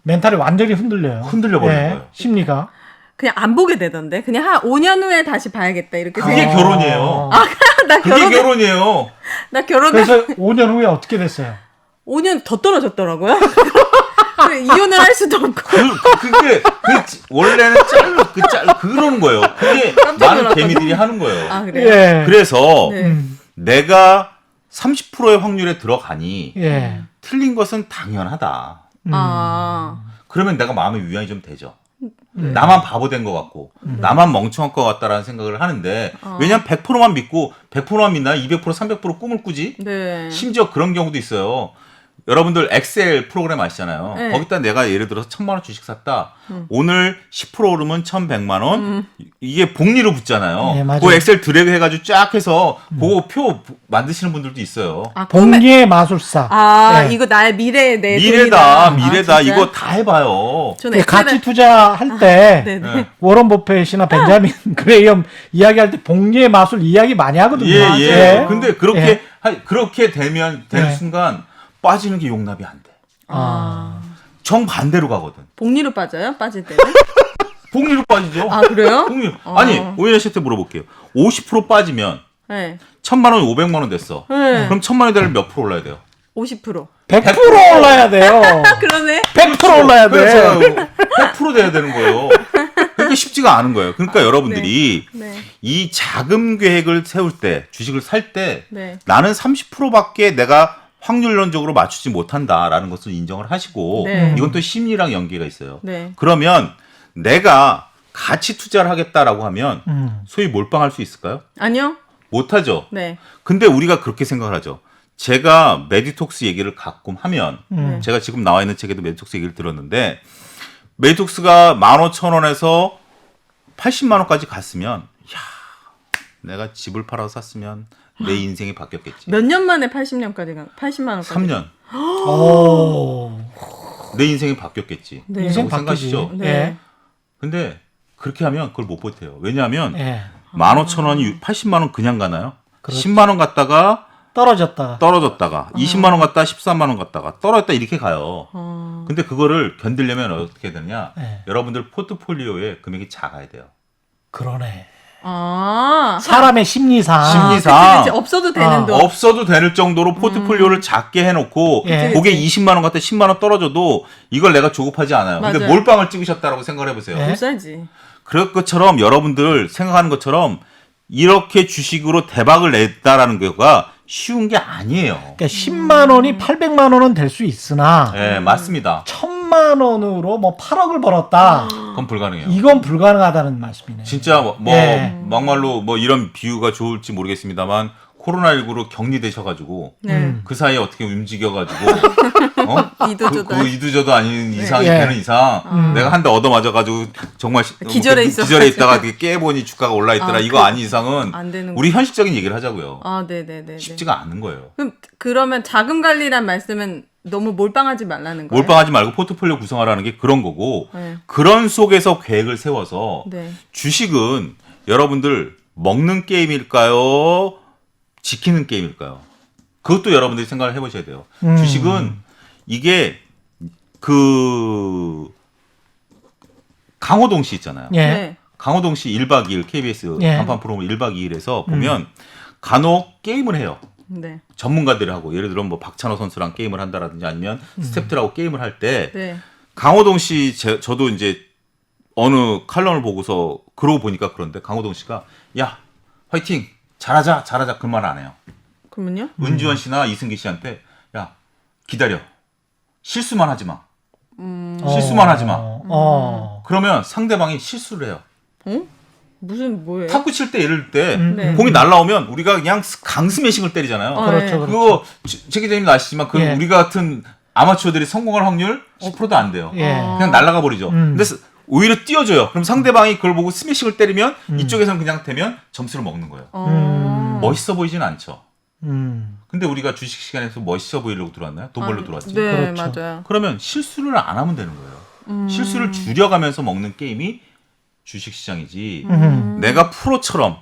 A: 멘탈이 완전히 흔들려요.
C: 흔들려 버리는 거예요.
A: 심리가.
D: 그냥 안 보게 되던데. 그냥 한 5년 후에 다시 봐야겠다. 이렇게
C: 그게
D: 생각.
C: 결혼이에요.
D: 나
C: 그게 결혼이에요.
D: 나 결혼
A: 그래서 5년 후에 어떻게 됐어요?
D: 5년 더 떨어졌더라고요. 그래, 이혼을 할 수도 없고.
C: 그게 원래는 그러는 거예요. 그게
D: 깜짝
C: 많은
D: 놀랐거든요.
C: 개미들이 하는 거예요.
D: 아, 그래요?
A: 예.
C: 그래서
D: 네.
C: 내가 30%의 확률에 들어가니
A: 예.
C: 틀린 것은 당연하다.
D: 아.
C: 그러면 내가 마음의 위안이 좀 되죠. 나만 바보 된 것 같고 나만 멍청한 것 같다라는 생각을 하는데 왜냐면 100%만 믿고 100%만 믿나요? 200% 300% 꿈을 꾸지?
D: 네.
C: 심지어 그런 경우도 있어요. 여러분들 엑셀 프로그램 아시잖아요.
D: 네.
C: 거기다 내가 예를 들어서 1,000만 원 주식 샀다. 오늘 10% 오르면 1,100만 원. 이게 복리로 붙잖아요.
A: 네, 맞아요.
C: 그 엑셀 드래그 해가지고 쫙 해서 그거 표 만드시는 분들도 있어요.
D: 아, 꿈에-
A: 복리의 마술사.
D: 아,
A: 예.
D: 이거 나의 미래의
C: 미래다.
D: 돈이다.
C: 미래다.
D: 아, 진짜요?
C: 이거 다 해봐요.
D: 저는
A: 그 가치
D: 엑셀에-
A: 투자할 때
D: 네, 네.
C: 네.
A: 워런 버핏이나 벤자민 그레이엄 이야기할 때 복리의 마술 이야기 많이 하거든요.
C: 예, 예.
A: 예.
C: 근데 그렇게 되는
A: 예.
C: 순간 빠지는 게 용납이 안 돼.
A: 아.
C: 정반대로 가거든.
D: 복리로 빠져요? 빠질 때는?
C: 복리로 빠지죠.
D: 아, 그래요?
C: 복리. 아니, 오인혜 씨한테 물어볼게요. 50% 빠지면
D: 네.
C: 1,000만 원이 500만 원 됐어.
D: 네.
C: 그럼 1,000만 원이 되려면 몇 프로 올라야 돼요?
D: 50%.
A: 100% 올라야 돼요.
D: 그러네.
A: 100% 올라야
C: 그래서
A: 돼.
C: 100% 돼야 되는 거예요. 그러니까 쉽지가 않은 거예요. 그러니까 여러분들이
D: 네.
C: 이 자금 계획을 세울 때, 주식을 살 때
D: 네.
C: 나는 30%밖에 내가 확률론적으로 맞추지 못한다라는 것을 인정을 하시고
D: 네.
C: 이건 또 심리랑 연계가 있어요.
D: 네.
C: 그러면 내가 가치 투자를 하겠다라고 하면 소위 몰빵할 수 있을까요?
D: 아니요?
C: 못하죠.
D: 네.
C: 근데 우리가 그렇게 생각을 하죠. 제가 메디톡스 얘기를 가끔 하면 제가 지금 나와 있는 책에도 메디톡스 얘기를 들었는데 메디톡스가 15,000원에서 80만 원까지 갔으면 야, 내가 집을 팔아서 샀으면 내 인생이 바뀌었겠지.
D: 몇 년 만에 80만 원까지?
C: 3년.
A: 오.
C: 내 인생이 바뀌었겠지.
D: 네.
A: 인생
C: 라고
A: 바뀌지.
C: 생각하시죠?
D: 네.
C: 근데 그렇게 하면 그걸 못 버텨요. 왜냐하면
A: 예.
C: 15,000원이 80만 원 그냥 가나요?
A: 그렇지.
C: 10만 원 갔다가
A: 떨어졌다.
C: 떨어졌다가 20만 원 갔다가 13만 원 갔다가 떨어졌다 이렇게 가요. 근데 그거를 견디려면 어떻게 되느냐?
A: 네.
C: 여러분들 포트폴리오에 금액이 작아야 돼요.
A: 그러네.
D: 아.
A: 사람의 심리상.
C: 심리상.
D: 그치. 없어도 되는 돈.
C: 없어도 될 정도로 포트폴리오를 작게 해놓고
A: 예.
C: 그게 20만 원 갔다 10만 원 떨어져도 이걸 내가 조급하지 않아요. 근데
D: 맞아요.
C: 몰빵을 찍으셨다라고 생각을 해보세요.
A: 예.
D: 못 살지.
C: 그럴 것처럼 여러분들 생각하는 것처럼 이렇게 주식으로 대박을 냈다라는 거가 쉬운 게 아니에요.
A: 그러니까 10만 원이 800만 원은 될 수 있으나
C: 네, 맞습니다.
A: 1000만 원으로 뭐 8억을 벌었다.
C: 그건 불가능해요.
A: 이건 불가능하다는 말씀이네요.
C: 진짜 뭐
A: 예.
C: 막말로 뭐 이런 비유가 좋을지 모르겠습니다만 코로나19로 격리되셔가지고
D: 네.
C: 그 사이에 어떻게 움직여가지고
D: 이도저도
C: 그 이도저도 아닌 이상이
A: 예.
C: 되는 이상 내가 한 대 얻어맞아가지고 정말
D: 기절해 있어.
C: 기절해 있다가 이렇게 깨보니 주가가 올라있더라.
D: 아,
C: 이거 아닌 이상은
D: 안 되는
C: 우리 현실적인 얘기를 하자고요.
D: 아, 네네네.
C: 쉽지가 않은 거예요.
D: 그러면 자금 관리란 말씀은 너무 몰빵하지 말라는 거예요?
C: 몰빵하지 말고 포트폴리오 구성하라는 게 그런 거고
D: 네.
C: 그런 속에서 계획을 세워서
D: 네.
C: 주식은 여러분들 먹는 게임일까요? 지키는 게임일까요? 그것도 여러분들이 생각을 해보셔야 돼요. 주식은 이게 그 강호동 씨 있잖아요.
A: 예.
D: 네.
C: 강호동 씨 1박 2일 KBS
A: 예.
C: 간판 프로그램 1박 2일에서 보면 간혹 게임을 해요.
D: 네.
C: 전문가들이 하고 예를 들어 뭐 박찬호 선수랑 게임을 한다라든지 아니면 스태프들하고 게임을 할 때
D: 네.
C: 강호동 씨 저도 이제 어느 칼럼을 보고서 그러고 보니까 그런데 강호동 씨가 야 화이팅 잘하자 그 말 안 해요.
D: 그러면요?
C: 은지원 씨나 이승기 씨한테 야 기다려 실수만 하지 마. 실수만 하지 마. 그러면 상대방이 실수를 해요.
D: 어? 무슨 뭐예요?
C: 탁구 칠 때 예를 때
D: 네.
C: 공이 날라오면 우리가 그냥 강스매싱을 때리잖아요.
A: 그렇죠,
D: 네.
A: 그렇죠.
C: 그거 최 기자님도 아시지만 그
A: 예.
C: 우리 같은 아마추어들이 성공할 확률 10%도 안 돼요.
A: 예.
C: 그냥 날아가 버리죠. 근데 오히려 띄워줘요. 그럼 상대방이 그걸 보고 스매싱을 때리면 이쪽에서는 그냥 되면 점수를 먹는 거예요. 멋있어 보이진 않죠. 근데 우리가 주식 시간에서 멋있어 보이려고 들어왔나요? 돈 벌러 들어왔지.
D: 네,
A: 그렇죠.
D: 맞아요.
C: 그러면 실수를 안 하면 되는 거예요. 실수를 줄여가면서 먹는 게임이 주식 시장이지. 내가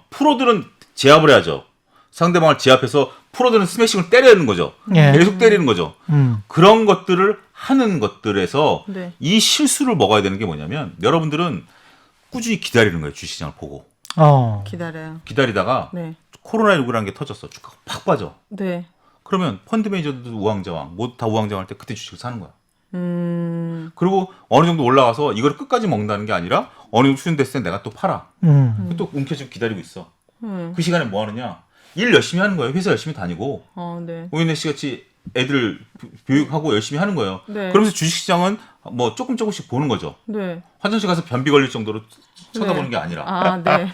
C: 프로들은 제압을 해야죠. 상대방을 제압해서 프로들은 스매싱을 때리는 거죠.
A: 예.
C: 계속 때리는 거죠. 그런 것들을 하는 것들에서
D: 네.
C: 이 실수를 먹어야 되는 게 뭐냐면 여러분들은 꾸준히 기다리는 거예요. 주식시장을 보고.
D: 기다려요.
C: 기다리다가
D: 네.
C: 코로나19라는 게 터졌어. 주가가 팍 빠져.
D: 네.
C: 그러면 펀드 매니저들도 우왕좌왕, 모두 다 우왕좌왕 할 때 그때 주식을 사는 거야. 그리고 어느 정도 올라가서 이걸 끝까지 먹는다는 게 아니라 어느 정도 수준됐을 때 내가 또 팔아. 또 움켜쥐고 기다리고 있어. 그 시간에 뭐 하느냐? 일 열심히 하는 거예요. 회사 열심히 다니고.
D: 네.
C: 오인혜 씨 같이 애들 교육하고 열심히 하는 거예요.
D: 네.
C: 그러면서 주식시장은 뭐 조금씩 보는 거죠.
D: 네.
C: 화장실 가서 변비 걸릴 정도로 쳐다보는 게 아니라.
D: 아, 네.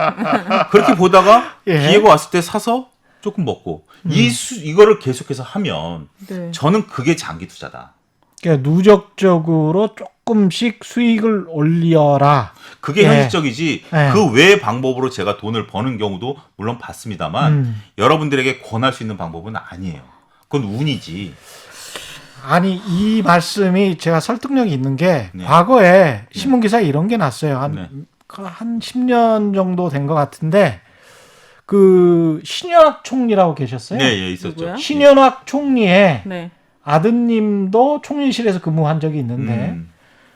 C: 그렇게 보다가
A: 예.
C: 기회가 왔을 때 사서 조금 먹고 이거를 계속해서 하면
D: 네.
C: 저는 그게 장기 투자다.
A: 그러니까 누적적으로 조금씩 수익을 올려라.
C: 그게
A: 예.
C: 현실적이지
A: 예.
C: 그 외의 방법으로 제가 돈을 버는 경우도 물론 봤습니다만 여러분들에게 권할 수 있는 방법은 아니에요. 그건 운이지.
A: 아니 이 말씀이 제가 설득력이 있는 게
C: 네.
A: 과거에 신문기사에 이런 게 났어요.
C: 네.
A: 한 10년 정도 된 것 같은데 그 신현학 총리라고 계셨어요.
C: 네, 예, 있었죠.
D: 누구야?
A: 신현학 총리의
D: 네.
A: 아드님도 총리실에서 근무한 적이 있는데
C: 음.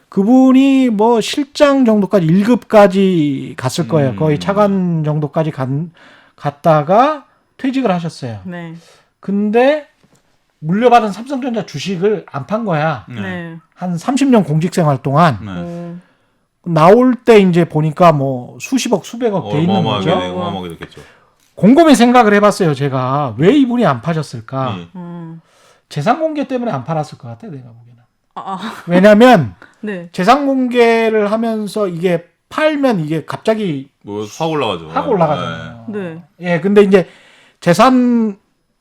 A: 그분이 뭐 실장 정도까지 1급까지 갔을 거예요. 거의 차관 정도까지 갔다가 퇴직을 하셨어요.
D: 네.
A: 근데 물려받은 삼성전자 주식을 안 판 거야.
D: 네.
A: 한 30년 공직 생활 동안
C: 네.
A: 나올 때 이제 보니까 뭐 수십억 수백억 돼 있는
C: 어마어마하게
A: 거죠.
C: 어마어마하게 됐겠죠.
A: 곰곰이 생각을 해봤어요. 제가 왜 이분이 안 파셨을까?
C: 예.
A: 재산 공개 때문에 안 팔았을 것 같아. 내가 보기에는.
D: 아,
A: 왜냐하면
D: 네.
A: 재산 공개를 하면서 이게 팔면 이게 갑자기
C: 뭐 확 올라가죠.
A: 확 올라가잖아요.
D: 네.
A: 예, 근데 이제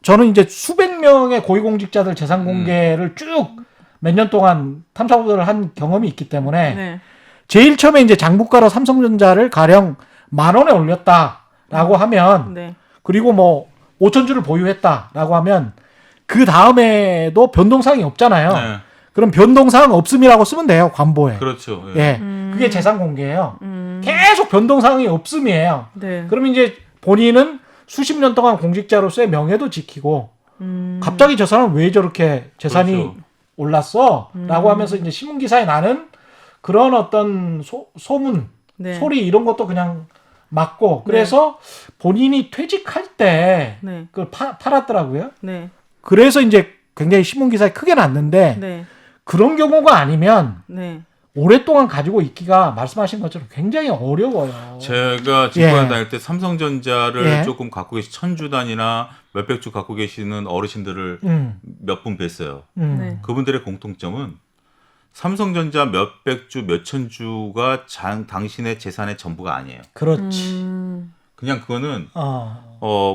A: 저는 이제 수백 명의 고위공직자들 재산 공개를 쭉 몇 년 동안 탐사 보도를 한 경험이 있기 때문에
D: 네.
A: 제일 처음에 이제 장부가로 삼성전자를 가령 10,000원에 올렸다라고 하면
D: 네.
A: 그리고 뭐 5,000주를 보유했다라고 하면 그 다음에도 변동사항이 없잖아요.
C: 네.
A: 그럼 변동사항 없음이라고 쓰면 돼요, 관보에.
C: 그렇죠. 예.
A: 예, 그게 재산 공개예요. 계속 변동사항이 없음이에요.
D: 네.
A: 그러면 이제 본인은 수십 년 동안 공직자로서의 명예도 지키고 갑자기 저 사람 왜 저렇게 재산이
C: 그렇죠.
A: 올랐어? 라고 하면서 이제 신문기사에 나는 그런 어떤 소문,
D: 네.
A: 소리 이런 것도 그냥 맞고 그래서 본인이 퇴직할 때
D: 네.
A: 그걸 팔았더라고요.
D: 네.
A: 그래서 이제 굉장히 신문기사에 크게 났는데
D: 네.
A: 그런 경우가 아니면
D: 네.
A: 오랫동안 가지고 있기가 말씀하신 것처럼 굉장히 어려워요.
C: 제가 직관에
A: 예.
C: 다닐 때 삼성전자를
A: 예.
C: 조금 갖고 계신 1,000주 단위나 몇백 주 갖고 계시는 어르신들을 몇 분 뵀어요.
A: 음.
D: 네.
C: 그분들의 공통점은 삼성전자 몇백 주, 몇천 주가 당신의 재산의 전부가 아니에요.
A: 그렇지.
C: 그냥 그거는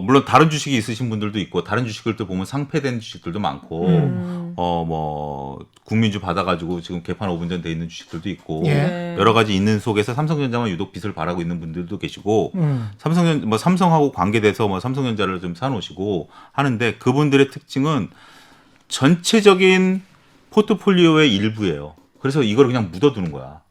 C: 물론 다른 주식이 있으신 분들도 있고 다른 주식들도 보면 상폐된 주식들도 많고 뭐 국민주 받아가지고 지금 개판 5분 전 돼 있는 주식들도 있고
A: 예.
C: 여러 가지 있는 속에서 삼성전자만 유독 빚을 바라고 있는 분들도 계시고 삼성하고 관계돼서 뭐 삼성전자를 좀 사놓으시고 하는데 그분들의 특징은 전체적인 포트폴리오의 일부예요. 그래서 이걸 그냥 묻어두는 거야.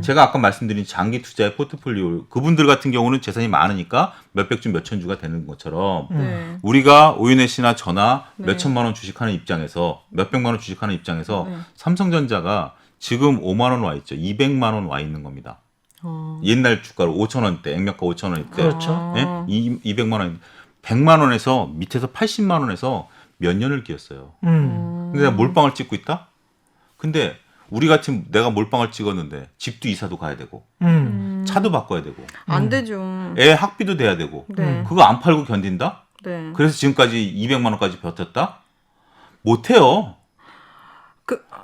C: 제가 아까 말씀드린 장기 투자의 포트폴리오 그분들 같은 경우는 재산이 많으니까 몇백 주 몇천 주가 되는 것처럼
D: 네.
C: 우리가 오윤혜 씨나 저나
D: 네.
C: 몇천만 원 주식하는 입장에서 몇백만 원 주식하는 입장에서
D: 네. 삼성전자가
C: 지금 5만 원 와 있죠. 200만 원 와 있는 겁니다. 옛날 주가로 5천 원대, 액면가 5천 원일 때
A: 그렇죠.
C: 예? 200만 원, 100만 원에서 밑에서 80만 원에서 몇 년을 기었어요. 근데 내가 몰빵을 찍고 있다? 근데 우리 같은 내가 몰빵을 찍었는데 집도 이사도 가야 되고 차도 바꿔야 되고
D: 안 되죠.
C: 애 학비도 돼야 되고
D: 네.
C: 그거 안 팔고 견딘다?
D: 네.
C: 그래서 지금까지 200만 원까지 버텼다? 못해요.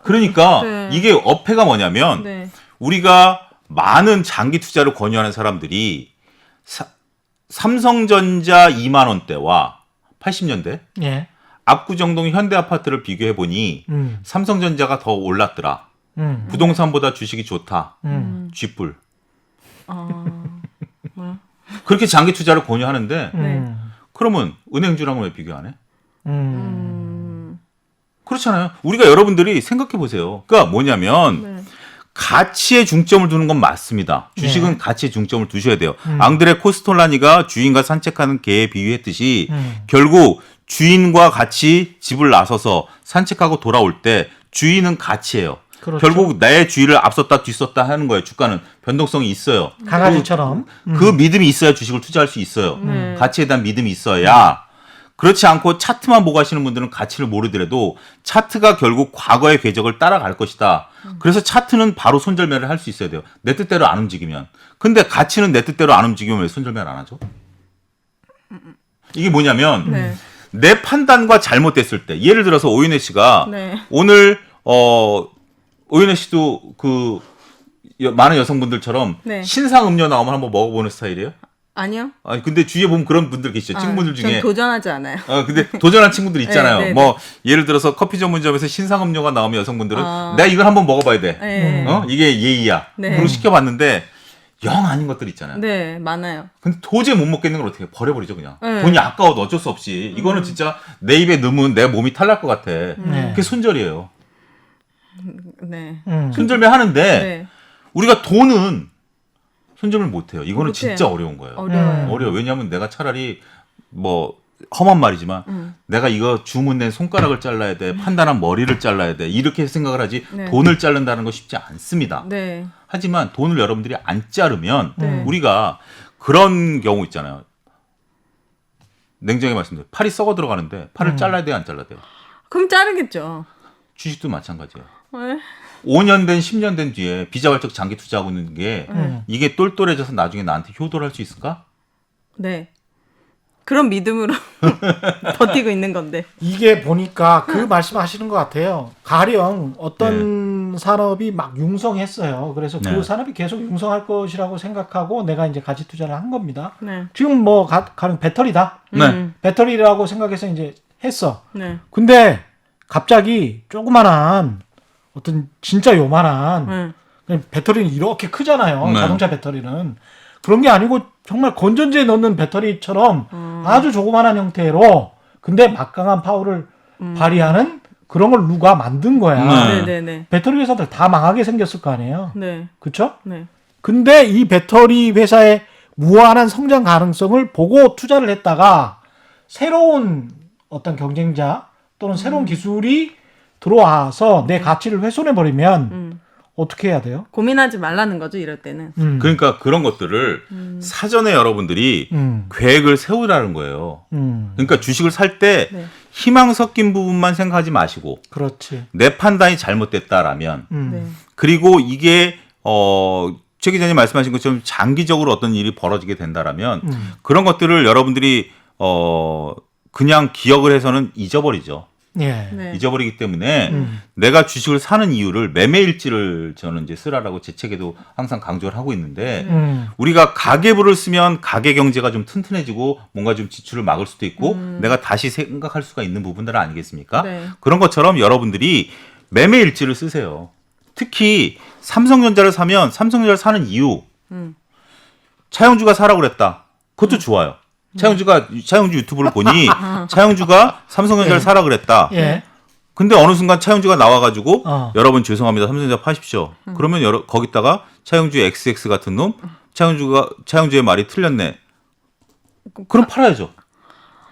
C: 그러니까
D: 네.
C: 이게 어폐가 뭐냐면
D: 네.
C: 우리가 많은 장기 투자를 권유하는 사람들이 삼성전자 2만 원대와 80년대
A: 예.
C: 압구정동 현대아파트를 비교해 보니 삼성전자가 더 올랐더라. 부동산보다 주식이 좋다. 쥐뿔.
D: 뭐야?
C: 그렇게 장기 투자를 권유하는데
D: 네.
C: 그러면 은행주랑은 왜 비교 안 해? 그렇잖아요. 우리가 여러분들이 생각해 보세요. 그러니까 뭐냐면
D: 네.
C: 가치에 중점을 두는 건 맞습니다. 주식은
A: 네.
C: 가치에 중점을 두셔야 돼요. 앙드레 코스톨라니가 주인과 산책하는 개에 비유했듯이 결국 주인과 같이 집을 나서서 산책하고 돌아올 때 주인은 가치예요.
A: 그렇죠.
C: 결국 나의 주의를 앞섰다 뒤섰다 하는 거예요. 주가는 변동성이 있어요.
A: 강아지처럼.
C: 그 믿음이 있어야 주식을 투자할 수 있어요.
D: 네.
C: 가치에 대한 믿음이 있어야. 그렇지 않고 차트만 보고 하시는 분들은 가치를 모르더라도 차트가 결국 과거의 궤적을 따라갈 것이다. 그래서 차트는 바로 손절매를 할 수 있어야 돼요. 내 뜻대로 안 움직이면. 근데 가치는 내 뜻대로 안 움직이면 왜 손절매를 안 하죠? 이게 뭐냐면
D: 네.
C: 내 판단과 잘못됐을 때 예를 들어서 오윤혜 씨가
D: 네.
C: 오늘 오윤혜 씨도 그 많은 여성분들처럼
D: 네.
C: 신상 음료 나오면 한번 먹어보는 스타일이에요?
D: 아니요.
C: 아니 근데 주위에 보면 그런 분들 계시죠. 친구분들
D: 전
C: 중에
D: 도전하지 않아요.
C: 근데 도전한 친구들 있잖아요.
D: 네, 네,
C: 뭐 예를 들어서 커피 전문점에서 신상 음료가 나오면 여성분들은
D: 아.
C: 내가 이걸 한번 먹어봐야 돼.
D: 네.
C: 이게 예의야.
D: 네.
C: 그리고 시켜봤는데 영 아닌 것들 있잖아요.
D: 네, 많아요.
C: 근데 도저히 못 먹겠는 걸 어떻게 해? 버려버리죠 그냥.
D: 네.
C: 돈이 아까워도 어쩔 수 없이. 이거는 진짜 내 입에 넣으면 내 몸이 탈날 것 같아. 그게 손절이에요.
D: 네.
C: 손절매 하는데
D: 네.
C: 우리가 돈은 손절을 못해요. 이거는
D: 못해요.
C: 진짜 어려운 거예요.
D: 어려워요.
C: 어려워. 왜냐하면 내가 차라리 뭐 험한 말이지만 내가 이거 주문된 손가락을 잘라야 돼. 판단한 머리를 잘라야 돼. 이렇게 생각을 하지
D: 네.
C: 돈을 자른다는 거 쉽지 않습니다.
D: 네.
C: 하지만 돈을 여러분들이 안 자르면
D: 네.
C: 우리가 그런 경우 있잖아요. 냉정히 말씀드려요. 팔이 썩어 들어가는데 팔을 잘라야 돼요? 안 잘라야 돼요?
D: 그럼 자르겠죠.
C: 주식도 마찬가지예요.
D: 네.
C: 5년 된 10년 된 뒤에 비자발적 장기 투자하고 있는 게 이게 똘똘해져서 나중에 나한테 효도를 할 수 있을까?
D: 네. 그런 믿음으로 버티고 있는 건데.
A: 이게 보니까 그 말씀하시는 것 같아요. 가령 어떤 산업이 막 융성했어요. 그래서 그
C: 네.
A: 산업이 계속 융성할 것이라고 생각하고 내가 이제 가치 투자를 한 겁니다.
D: 네.
A: 지금 뭐 가령 배터리다.
C: 네.
A: 배터리라고 생각해서 이제 했어.
D: 네.
A: 근데 갑자기 조그만한 어떤 진짜 요만한 그냥 배터리는 이렇게 크잖아요.
C: 네.
A: 자동차 배터리는. 그런 게 아니고 정말 건전지에 넣는 배터리처럼 아주 조그만한 형태로 근데 막강한 파워를 발휘하는 그런 걸 누가 만든 거야.
C: 네.
D: 네, 네,
A: 배터리 회사들 다 망하게 생겼을 거 아니에요.
D: 네.
A: 그쵸?
D: 네.
A: 근데 이 배터리 회사의 무한한 성장 가능성을 보고 투자를 했다가 새로운 어떤 경쟁자 또는 새로운 기술이 들어와서 내 가치를 훼손해버리면 어떻게 해야 돼요?
D: 고민하지 말라는 거죠, 이럴 때는.
C: 그러니까 그런 것들을 사전에 여러분들이 계획을 세우라는 거예요. 그러니까 주식을 살 때
D: 네.
C: 희망 섞인 부분만 생각하지 마시고
A: 그렇지.
C: 내 판단이 잘못됐다라면
D: 네.
C: 그리고 이게 최 기자님 말씀하신 것처럼 장기적으로 어떤 일이 벌어지게 된다라면 그런 것들을 여러분들이 그냥 기억을 해서는 잊어버리죠.
A: 예.
D: 네.
C: 잊어버리기 때문에 내가 주식을 사는 이유를 매매일지를 저는 이제 쓰라라고 제 책에도 항상 강조를 하고 있는데 우리가 가계부를 쓰면 가계 경제가 좀 튼튼해지고 뭔가 좀 지출을 막을 수도 있고 내가 다시 생각할 수가 있는 부분들 아니겠습니까?
D: 네.
C: 그런 것처럼 여러분들이 매매일지를 쓰세요. 특히 삼성전자를 사면 삼성전자를 사는 이유 차영주가 사라고 그랬다. 그것도 좋아요. 차영주 유튜브를 보니 차영주가 삼성전자를 사라 그랬다.
A: 예.
C: 근데 어느 순간 차영주가 나와가지고 여러분 죄송합니다. 삼성전자 파십시오. 그러면 거기다가 차영주 XX 같은 놈 차영주의 말이 틀렸네. 그럼 팔아야죠.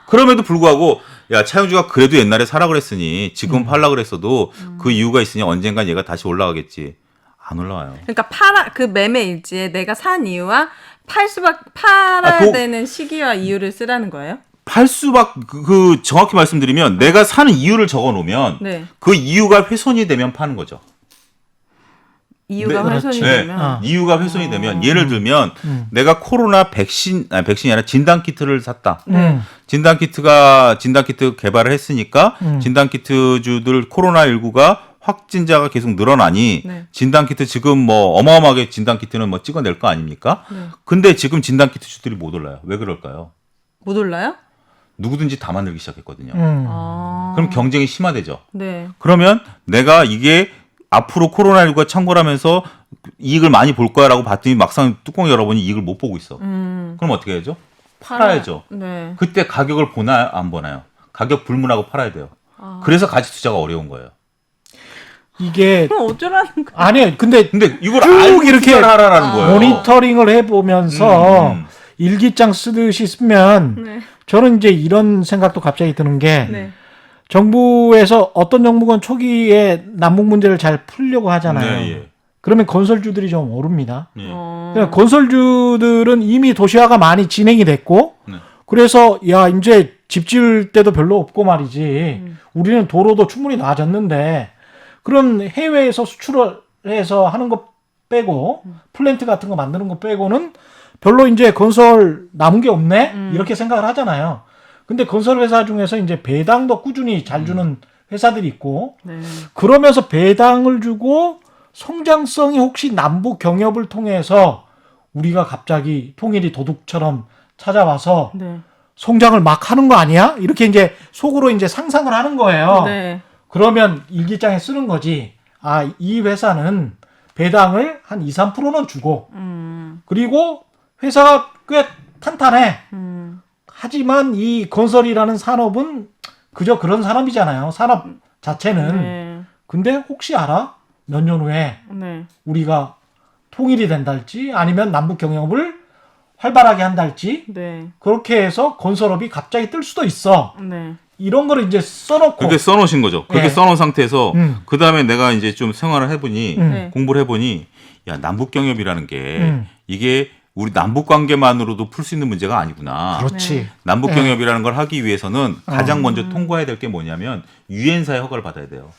C: 그럼에도 불구하고 야 차영주가 그래도 옛날에 사라 그랬으니 지금 팔라 그랬어도 그 이유가 있으니 언젠간 얘가 다시 올라가겠지. 안 올라와요.
D: 그러니까 그 매매 일지에 내가 산 이유와 팔아야 되는 시기와 이유를 쓰라는 거예요?
C: 팔 수밖 정확히 말씀드리면 내가 사는 이유를 적어 놓으면
D: 네.
C: 그 이유가 훼손이 되면 파는 거죠.
D: 이유가
C: 네,
D: 훼손이
A: 그렇지.
D: 되면
C: 이유가 훼손이 되면 예를 들면 내가 코로나 백신이 아니라 진단 키트를 샀다. 진단 키트 개발을 했으니까 진단 키트주들 코로나19가 확진자가 계속 늘어나니
D: 네.
C: 진단 키트 지금 뭐 어마어마하게 진단 키트는 뭐 찍어낼 거 아닙니까?
D: 네.
C: 근데 지금 진단 키트 주들이 못 올라요. 왜 그럴까요?
D: 못 올라요?
C: 누구든지 다 만들기 시작했거든요.
D: 아.
C: 그럼 경쟁이 심화되죠.
D: 네.
C: 그러면 내가 이게 앞으로 코로나19가 창궐하면서 이익을 많이 볼 거야라고 봤더니 막상 뚜껑 열어보니 이익을 못 보고 있어. 그럼 어떻게 해야죠? 팔아야죠.
D: 네.
C: 그때 가격을 보나요? 안 보나요? 가격 불문하고 팔아야 돼요. 그래서 가치 투자가 어려운 거예요.
A: 이게
D: 그럼 어쩌라는 거야?
A: 아니 근데
C: 이걸
A: 쭉
C: 알고
A: 이렇게
C: 투자를 하라는 거예요.
A: 모니터링을 해보면서 일기장 쓰듯이 쓰면
D: 네.
A: 저는 이제 이런 생각도 갑자기 드는 게
D: 네.
A: 정부에서 어떤 정부건 초기에 남북 문제를 잘 풀려고 하잖아요.
C: 네, 예.
A: 그러면 건설주들이 좀 오릅니다.
C: 예.
A: 그러니까 건설주들은 이미 도시화가 많이 진행이 됐고
C: 네.
A: 그래서 야 이제 집 지을 때도 별로 없고 말이지 우리는 도로도 충분히 나아졌는데 그럼 해외에서 수출을 해서 하는 거 빼고 플랜트 같은 거 만드는 거 빼고는 별로 이제 건설 남은 게 없네 이렇게 생각을 하잖아요. 근데 건설 회사 중에서 이제 배당도 꾸준히 잘 주는 회사들이 있고
D: 네.
A: 그러면서 배당을 주고 성장성이 혹시 남북 경협을 통해서 우리가 갑자기 통일이 도둑처럼 찾아와서
D: 네.
A: 성장을 막 하는 거 아니야? 이렇게 이제 속으로 이제 상상을 하는 거예요.
D: 네.
A: 그러면 일기장에 쓰는 거지. 아, 이 회사는 배당을 한 2, 3%는 주고 그리고 회사가 꽤 탄탄해. 하지만 이 건설이라는 산업은 그저 그런 산업이잖아요. 산업 자체는.
D: 네.
A: 근데 혹시 알아? 몇 년 후에
D: 네.
A: 우리가 통일이 된달지 아니면 남북 경협을 활발하게 한달지
D: 네.
A: 그렇게 해서 건설업이 갑자기 뜰 수도 있어.
D: 네.
A: 이런 거를 이제 써놓고
C: 그렇게 써놓으신 거죠. 그렇게
A: 예.
C: 써놓은 상태에서 그 다음에 내가 이제 좀 생활을 해보니
D: 네.
C: 공부를 해보니 야 남북 경협이라는 게 이게 우리 남북 관계만으로도 풀 수 있는 문제가 아니구나.
A: 그렇지.
C: 남북
A: 예.
C: 경협이라는 걸 하기 위해서는 가장 먼저 통과해야 될 게 뭐냐면 유엔사의 허가를 받아야 돼요.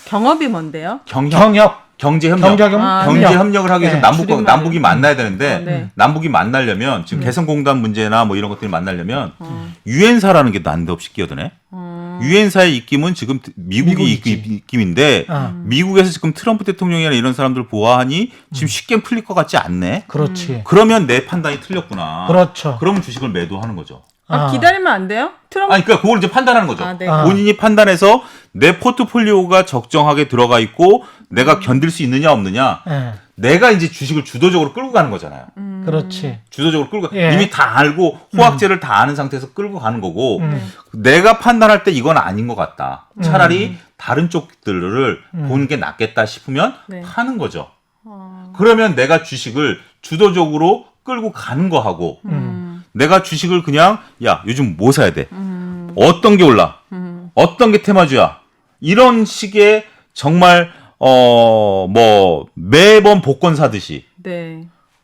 D: 경업이 뭔데요?
A: 경협,
C: 경제협력.
D: 아,
C: 경제협력을 하기 위해서
A: 네.
D: 줄임말이요.
C: 남북이 만나야 되는데
D: 아, 네.
C: 남북이 만나려면 지금 개성공단 문제나 뭐 이런 것들이 만나려면 유엔사라는 게 난데없이 끼어드네. 유엔사의 입김은 지금 미국이 입김인데 미국에서 지금 트럼프 대통령이나 이런 사람들 보아하니 지금 쉽게 풀릴 것 같지 않네.
A: 그렇지.
C: 그러면 내 판단이 틀렸구나.
A: 그렇죠.
C: 그러면 주식을 매도하는 거죠.
D: 기다리면 안 돼요? 트럼프
C: 아니 그러니까 그걸 이제 판단하는 거죠.
D: 아, 네.
C: 본인이 판단해서 내 포트폴리오가 적정하게 들어가 있고 내가 견딜 수 있느냐 없느냐.
A: 예.
C: 내가 이제 주식을 주도적으로 끌고 가는 거잖아요.
A: 그렇지.
C: 주도적으로 끌고
A: 예.
C: 이미 다 알고 호학제를 다 아는 상태에서 끌고 가는 거고
A: 네.
C: 내가 판단할 때 이건 아닌 것 같다. 차라리 다른 쪽들을 보는 게 낫겠다 싶으면
D: 네.
C: 파는 거죠. 그러면 내가 주식을 주도적으로 끌고 가는 거하고 내가 주식을 그냥 야 요즘 뭐 사야 돼? 어떤 게 올라? 어떤 게 테마주야? 이런 식의 정말 뭐 매번 복권 사듯이
D: 네.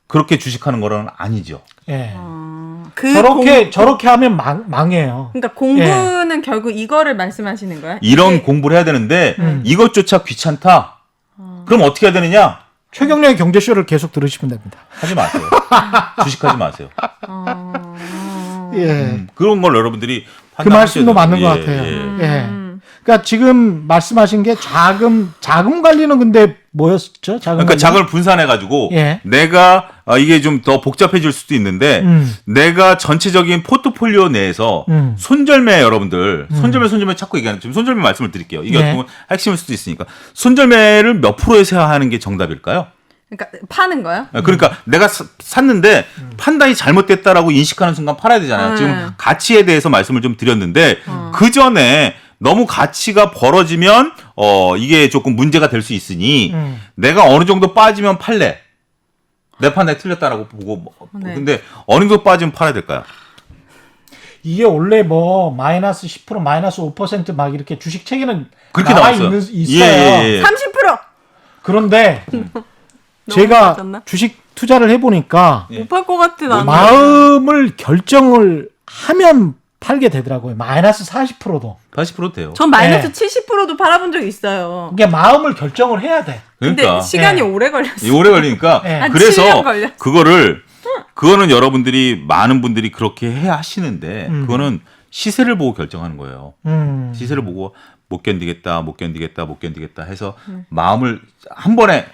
C: 그렇게 주식하는 거는 아니죠.
A: 예.
D: 그
A: 저렇게 하면 망해요.
D: 그러니까 공부는 결국 이거를 말씀하시는 거야?
C: 이런
D: 이게-
C: 공부를 해야 되는데 이것조차 귀찮다. 그럼 어떻게 해야 되느냐?
A: 최경련의 경제쇼를 계속 들으시면 됩니다.
C: 하지 마세요. 주식하지 마세요.
A: 예.
C: 그런 걸 여러분들이
A: 그 말씀도 맞는 것
C: 예,
A: 같아요.
C: 예.
A: 예. 그러니까 지금 말씀하신 게 자금 관리는 근데 뭐였죠? 자금
C: 그러니까
A: 관리?
C: 자금을 분산해가지고
A: 예.
C: 내가 이게 좀 더 복잡해질 수도 있는데 내가 전체적인 포트폴리오 내에서 손절매 여러분들 손절매 자꾸 얘기하는 지금 손절매 말씀을 드릴게요. 이게
A: 예.
C: 어떻게 보면 핵심일 수도 있으니까 손절매를 몇 프로에서 하는 게 정답일까요?
D: 그러니까 파는 거요?
C: 그러니까 내가 샀는데 판단이 잘못됐다라고 인식하는 순간 팔아야 되잖아요. 지금 가치에 대해서 말씀을 좀 드렸는데 그 전에 너무 가치가 벌어지면 이게 조금 문제가 될 수 있으니 내가 어느 정도 빠지면 팔래. 내 판단이 틀렸다라고 보고
D: 네.
C: 근데 어느 정도 빠지면 팔아야 될까요?
A: 이게 원래 뭐 마이너스 10% 마이너스 5% 막 이렇게 주식 책에는
C: 그렇게
A: 나와
C: 나왔어요.
A: 있어요.
C: 예.
D: 30%!
A: 그런데 제가
D: 낮았나?
A: 주식 투자를 해보니까
C: 예.
D: 못 팔 것 같아 나는.
A: 마음을 결정을 하면 팔게 되더라고요. 마이너스 40%도.
C: 80% 돼요.
D: 전 마이너스
A: 네.
D: 70%도 팔아본 적 있어요.
A: 이게 마음을 결정을 해야 돼.
D: 근데
C: 그러니까
D: 시간이
A: 네.
D: 오래 걸렸어.
C: 오래 걸리니까
A: 예.
D: 한
C: 그래서
D: 7년 걸렸어.
C: 그거는 여러분들이 많은 분들이 그렇게 해 하시는데 그거는 시세를 보고 결정하는 거예요. 시세를 보고 못 견디겠다 해서 마음을 한 번에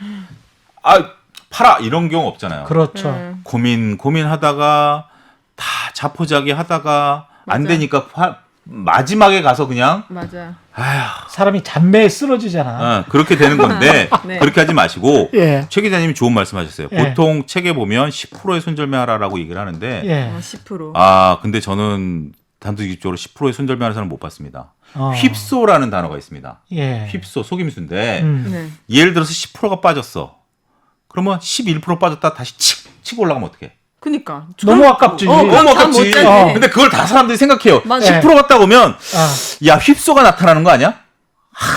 C: 팔아 이런 경우 없잖아요.
A: 그렇죠.
C: 고민하다가 다 자포자기 하다가 안
D: 맞아.
C: 되니까 마지막에 가서 그냥
D: 맞아.
C: 아휴
A: 사람이 잔매에 쓰러지잖아.
C: 그렇게 되는 건데
D: 네.
C: 그렇게 하지 마시고
A: 예.
C: 최 기자님이 좋은 말씀하셨어요.
A: 예.
C: 보통 책에 보면 10%의 손절매하라라고 얘기를 하는데
A: 예.
D: 10%.
C: 근데 저는 단도직입적으로 10%의 손절매하는 사람 못 봤습니다.
A: 어.
C: 휩소라는 단어가 있습니다.
A: 예.
C: 휩소 속임수인데
D: 네.
C: 예를 들어서 10%가 빠졌어. 그러면 11% 빠졌다 다시 치고 올라가면 어떡해?
D: 그니까.
A: 너무 아깝지.
C: 너무 아깝지.
D: 못 자지.
C: 근데 그걸 다 사람들이 생각해요.
D: 맞아.
C: 10% 갔다 오면
A: 아,
C: 야 휩소가 나타나는 거 아니야?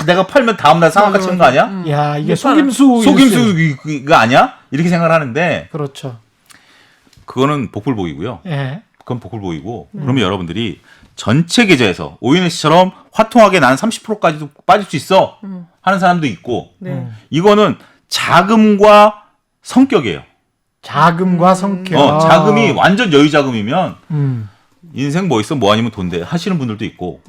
C: 내가 팔면 다음날 상한가 치는 거 아니야?
A: 야, 이게
D: 못 팔아.
C: 속임수가 아니야? 이렇게 생각을 하는데
A: 그렇죠.
C: 그거는 복불복이고요.
A: 예.
C: 그건 복불복이고 그러면 여러분들이 전체 계좌에서 오인혜 씨처럼 화통하게 나는 30%까지도 빠질 수 있어 하는 사람도 있고
D: 네.
C: 이거는 자금과 성격이에요.
A: 자금과 성격.
C: 자금이 완전 여유 자금이면
A: 음.
C: 인생 뭐 있어 뭐 아니면 돈돼 하시는 분들도 있고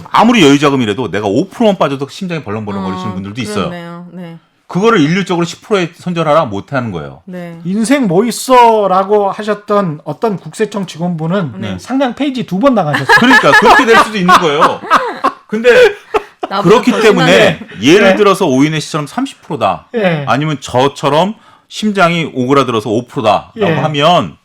C: 아무리 여유 자금이라도 내가 5%만 빠져도 심장이 벌렁벌렁 거리시는 분들도 있어요.
D: 그렇네요. 네.
C: 그거를 일률적으로 10%에 손절하라 못 하는 거예요.
D: 네.
A: 인생 뭐 있어라고 하셨던 어떤 국세청 직원분은
C: 네.
A: 상장 페이지 2번 나가셨어요.
C: 그러니까 그렇게 될 수도 있는 거예요. 근데
D: 나보다
C: 그렇기
D: 더
C: 때문에
D: 심하네.
C: 예를
A: 네.
C: 들어서 오인혜 씨처럼 30%다.
A: 예.
C: 아니면 저처럼 심장이 오그라들어서 5%다라고
A: 예.
C: 하면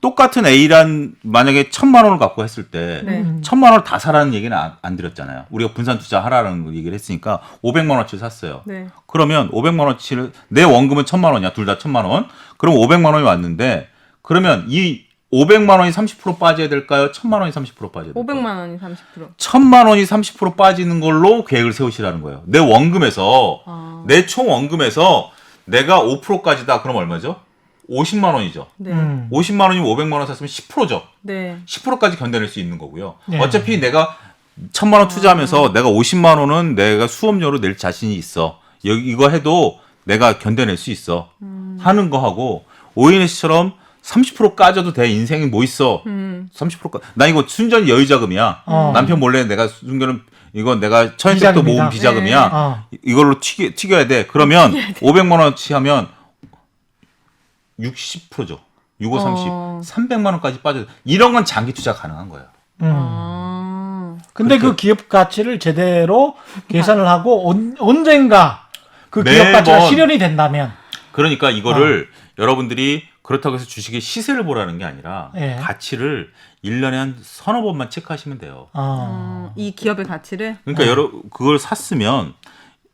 C: 똑같은 A란 만약에 1,000만 원을 갖고 했을 때
D: 네.
C: 1,000만 원을 다 사라는 얘기는 안 드렸잖아요. 우리가 분산 투자하라는 얘기를 했으니까 500만 원어치를 샀어요.
D: 네.
C: 그러면 500만 원어치를 내 원금은 1,000만 원이야. 둘 다 1,000만 원. 그럼 500만 원이 왔는데 그러면 이 500만 원이 30% 빠져야 될까요? 1,000만 원이 30% 빠져야 될까요?
D: 500만 원이 30%.
C: 1,000만 원이 30% 빠지는 걸로 계획을 세우시라는 거예요. 내 원금에서 내 총 원금에서 내가 5%까지다. 그럼 얼마죠? 50만 원이죠.
D: 네.
C: 50만 원이면 500만 원 샀으면 10%죠.
D: 네.
C: 10%까지 견뎌낼 수 있는 거고요.
A: 네.
C: 어차피 내가 1,000만 원 투자하면서 내가 50만 원은 내가 수업료로 낼 자신이 있어. 이거 해도 내가 견뎌낼 수 있어. 하는 거 하고 오인혜 씨처럼 30% 까져도 돼. 인생이 뭐 있어. 30%까. 나 이거 순전히 여유자금이야. 남편 몰래 내가 숨겨놓은 이건 내가 처녀 때부터
A: 비자금이다.
C: 모은 비자금이야.
A: 어.
C: 이걸로 튀겨야 돼. 그러면 500만 원치 하면 60%죠. 65, 30. 300만 원까지 빠져. 이런 건 장기 투자 가능한 거예요.
A: 근데 그 기업 가치를 제대로 계산을 하고 언젠가 그 기업
C: 매번
A: 가치가 실현이 된다면
C: 그러니까 이거를 여러분들이 그렇다고 해서 주식의 시세를 보라는 게 아니라
A: 예.
C: 가치를 1년에 한 서너 번만 체크하시면 돼요.
D: 이 기업의 가치를
C: 그러니까 그걸 샀으면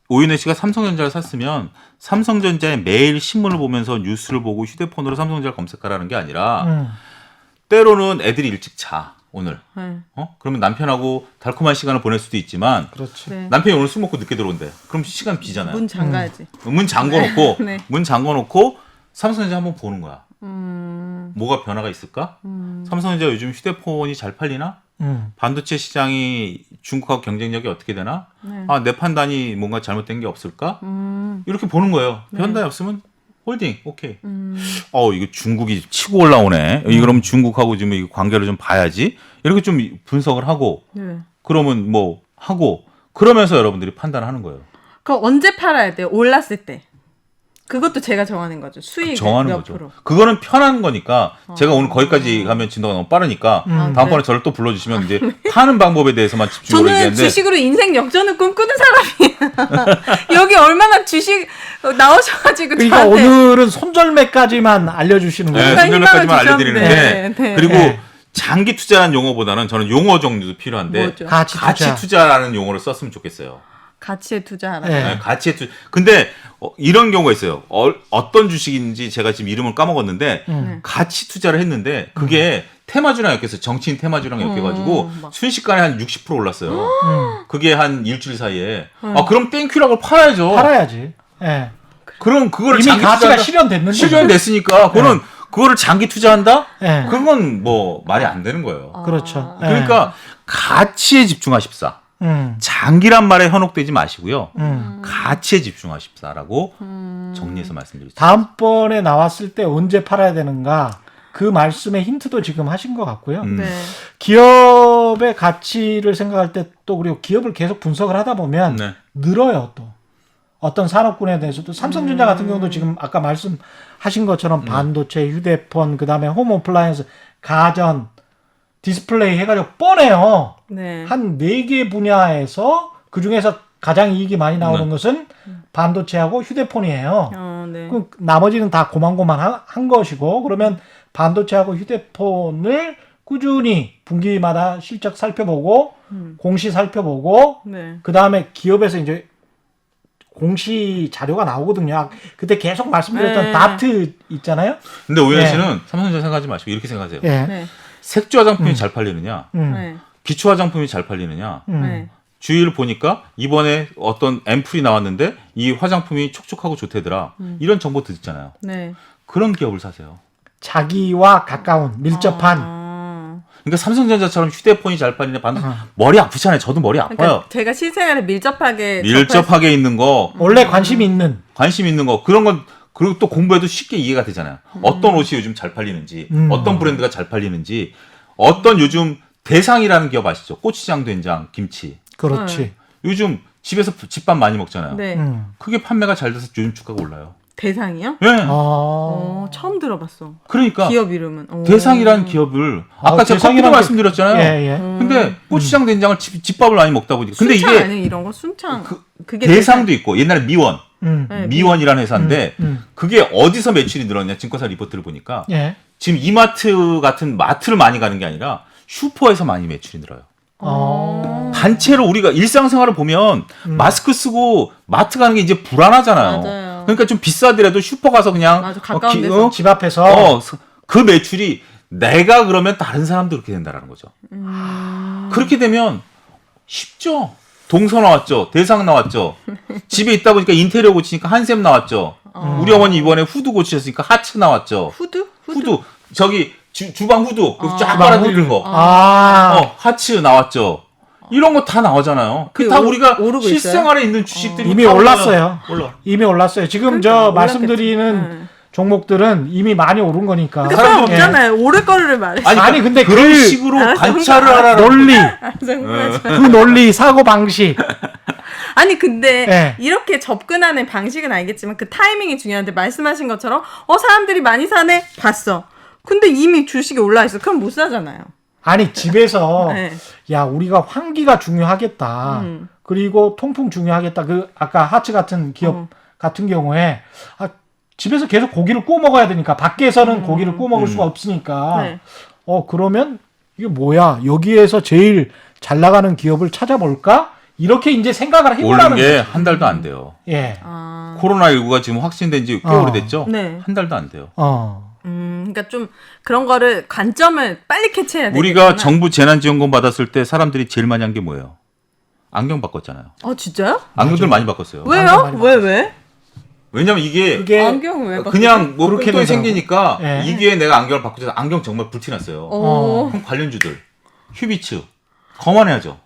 C: 오인혜 씨가 삼성전자를 샀으면 삼성전자에 매일 신문을 보면서 뉴스를 보고 휴대폰으로 삼성전자를 검색하라는 게 아니라 때로는 애들이 일찍 자 오늘
D: 네.
C: 그러면 남편하고 달콤한 시간을 보낼 수도 있지만
A: 그렇지.
D: 네.
C: 남편이 오늘 술 먹고 늦게 들어온대. 그럼 시간 비잖아요.
D: 문 잠가야지.
C: 문 잠궈놓고
D: 네.
C: 문 잠궈놓고 삼성전자 한번 보는 거야. 뭐가 변화가 있을까? 삼성전자 요즘 휴대폰이 잘 팔리나? 반도체 시장이 중국하고 경쟁력이 어떻게 되나?
D: 네.
C: 내 판단이 뭔가 잘못된 게 없을까? 이렇게 보는 거예요. 판단이 없으면 홀딩, 오케이. 이거 중국이 치고 올라오네. 그럼 중국하고 지금 이 관계를 좀 봐야지. 이렇게 좀 분석을 하고,
D: 네.
C: 그러면 뭐 하고, 그러면서 여러분들이 판단하는 거예요.
D: 그럼 언제 팔아야 돼요? 올랐을 때. 그것도 제가 정하는 거죠. 수익
C: 정하는
D: 몇
C: 거죠.
D: 프로.
C: 그거는 편한 거니까 제가 오늘 거기까지 가면 진도가 너무 빠르니까 다음번에
D: 네.
C: 저를 또 불러주시면 이제 파는 방법에 대해서만 집중으로
D: 저는
C: 얘기하는데
D: 주식으로 인생 역전을 꿈꾸는 사람이에요. 여기 얼마나 주식 나오셔가지고
A: 그러니까
D: 저한테
A: 오늘은 손절매까지만 알려주시는 거예요.
C: 네,
D: 희망을
C: 손절매까지만
D: 주셨는데.
C: 알려드리는데
D: 네.
C: 그리고
A: 네.
C: 장기 투자라는 용어보다는 저는 용어 정리도 필요한데
D: 뭐죠?
A: 가치 투자.
C: 투자라는 용어를 썼으면 좋겠어요.
D: 가치에 투자하라.
A: 네.
C: 네, 가치에 투자. 근데 이런 경우가 있어요. 어떤 주식인지 제가 지금 이름을 까먹었는데 가치 투자를 했는데 그게 테마주랑 엮여서 정치인 테마주랑 엮여가지고
D: 막.
C: 순식간에 한 60% 올랐어요. 그게 한 일주일 사이에.
D: 음.
C: 아 그럼 땡큐라고 팔아야죠.
A: 팔아야지. 예.
C: 그럼 그거를
A: 이미
C: 장기
A: 가치가
C: 투자한다?
A: 실현됐는데.
C: 실현됐으니까 그거는 그거를 장기 투자한다?
A: 예.
C: 그건 뭐 말이 안 되는 거예요.
A: 그렇죠. 예.
C: 그러니까 가치에 집중하십사. 장기란 말에 현혹되지 마시고요. 가치에 집중하십사라고 정리해서 말씀드리겠습니다.
A: 다음번에 나왔을 때 언제 팔아야 되는가 그 말씀의 힌트도 지금 하신 것 같고요.
C: 음.
D: 네.
A: 기업의 가치를 생각할 때 또 그리고 기업을 계속 분석을 하다 보면
C: 네.
A: 늘어요 또. 어떤 산업군에 대해서도 삼성전자 같은 경우도 지금 아까 말씀하신 것처럼 반도체, 휴대폰, 그다음에 홈 어플라이언스, 가전, 디스플레이 해가지고 뻔해요.
D: 네.
A: 한 4개 분야에서 그중에서 가장 이익이 많이 나오는
C: 네.
A: 것은 반도체하고 휴대폰이에요.
D: 네.
A: 그 나머지는 다 고만고만한 것이고 그러면 반도체하고 휴대폰을 꾸준히 분기마다 실적 살펴보고 공시 살펴보고
D: 네.
A: 그 다음에 기업에서 이제 공시 자료가 나오거든요. 그때 계속 말씀드렸던
D: 네.
A: 다트 있잖아요.
C: 근데 오윤혜
A: 네.
C: 씨는 삼성전자 생각하지 마시고 이렇게 생각하세요.
A: 예.
D: 네.
C: 색조 화장품이 잘 팔리느냐,
D: 네.
C: 기초 화장품이 잘 팔리느냐.
D: 네.
C: 주위를 보니까 이번에 어떤 앰플이 나왔는데 이 화장품이 촉촉하고 좋대더라. 이런 정보 듣잖아요.
D: 네.
C: 그런 기업을 사세요.
A: 자기와 가까운 밀접한
C: 그러니까 삼성전자처럼 휴대폰이 잘 팔리냐, 머리 아프잖아요. 저도 머리 아파요.
D: 그러니까 제가 실생활에 밀접하게
C: 밀접하게 있는 거,
A: 원래 관심이 있는
C: 관심 있는 거, 그런 건 그리고 또 공부해도 쉽게 이해가 되잖아요. 어떤 옷이 요즘 잘 팔리는지, 어떤 브랜드가 잘 팔리는지, 어떤 요즘 대상이라는 기업 아시죠? 고추장, 된장, 김치.
A: 그렇지.
C: 요즘 집에서 집밥 많이 먹잖아요.
D: 네.
C: 그게 판매가 잘 돼서 요즘 주가가 올라요.
D: 대상이요?
C: 예.
D: 처음 들어봤어.
C: 그러니까
D: 기업 이름은.
C: 대상이라는 기업을 아까 제가 커피도
A: 대상이라는
C: 말씀드렸잖아요.
A: 예, 예.
C: 근데 고추장, 된장을 집밥을 많이 먹다 보니까. 근데
D: 순창
C: 이게
D: 아니에요? 이런 거 순창. 그게
C: 대상도 있고 옛날에 미원.
D: 네,
C: 미원이라는 회사인데
A: 음.
C: 그게 어디서 매출이 늘었냐 증권사 리포트를 보니까
A: 예.
C: 지금 이마트 같은 마트를 많이 가는 게 아니라 슈퍼에서 많이 매출이 늘어요. 단체로 우리가 일상생활을 보면 마스크 쓰고 마트 가는 게 이제 불안하잖아요.
D: 맞아요.
C: 그러니까 좀 비싸더라도 슈퍼 가서 그냥
D: 맞아, 가까운 데서.
A: 집 앞에서
C: 그 매출이 내가 그러면 다른 사람도 그렇게 된다라는 거죠. 그렇게 되면 쉽죠. 동서 나왔죠. 대상 나왔죠. 집에 있다 보니까 인테리어 고치니까 한샘 나왔죠. 우리 어머니 이번에 후드 고치셨으니까 하츠 나왔죠.
D: 후드?
C: 후드. 저기 주방 후드. 쫙 빨아들이는 거. 하츠 나왔죠. 이런 거 다 나오잖아요.
D: 그게
C: 다 우리가
D: 오르고
C: 실생활에 있는 주식들이
A: 이미
C: 다
A: 올랐어요.
C: 올라.
A: 이미 올랐어요. 지금
D: 그러니까
A: 저 말씀드리는 종목들은 이미 많이 오른 거니까.
D: 근데 그런 거 없잖아요. 오를 거를 말해.
A: 아니, 근데
C: 그런
A: 그
C: 식으로
D: 알았어,
C: 관찰을
D: 알았어.
C: 하라는
A: 논리,
D: 흥분하지 마.
A: 그 논리, 사고 방식.
D: 아니 근데
A: 네.
D: 이렇게 접근하는 방식은 알겠지만 그 타이밍이 중요한데 말씀하신 것처럼 사람들이 많이 사네 봤어. 근데 이미 주식이 올라 있어. 그럼 못 사잖아요.
A: 아니 집에서
D: 네.
A: 야 우리가 환기가 중요하겠다. 그리고 통풍 중요하겠다. 그 아까 하츠 같은 기업 같은 경우에 집에서 계속 고기를 구워 먹어야 되니까 밖에서는 고기를 구워 먹을 수가 없으니까
D: 네.
A: 그러면 이게 뭐야 여기에서 제일 잘 나가는 기업을 찾아볼까 이렇게 이제 생각을
C: 오른
A: 해보라는
C: 게
A: 거죠.
C: 한 달도 안 돼요.
A: 예.
C: 코로나19가 지금 확진된 지 꽤 오래됐죠?
D: 네.
C: 한 달도 안 돼요.
D: 그러니까 좀 그런 거를 관점을 빨리 캐치해야 돼.
C: 우리가 정부 재난지원금 받았을 때 사람들이 제일 많이 한 게 뭐예요? 안경 바꿨잖아요.
D: 진짜요?
C: 안경들 많이 바꿨어요.
D: 왜요?
A: 많이
D: 왜?
C: 왜냐면 이게
A: 그게
D: 안경 왜 바꿨지?
C: 그냥 뭐
A: 그렇게
C: 뽕돈이
A: 되더라고.
C: 생기니까
A: 예.
C: 이 기회에 내가 안경을 바꾸자 안경 정말 불티났어요. 그럼 관련주들, 휴비츠, 거만해야죠.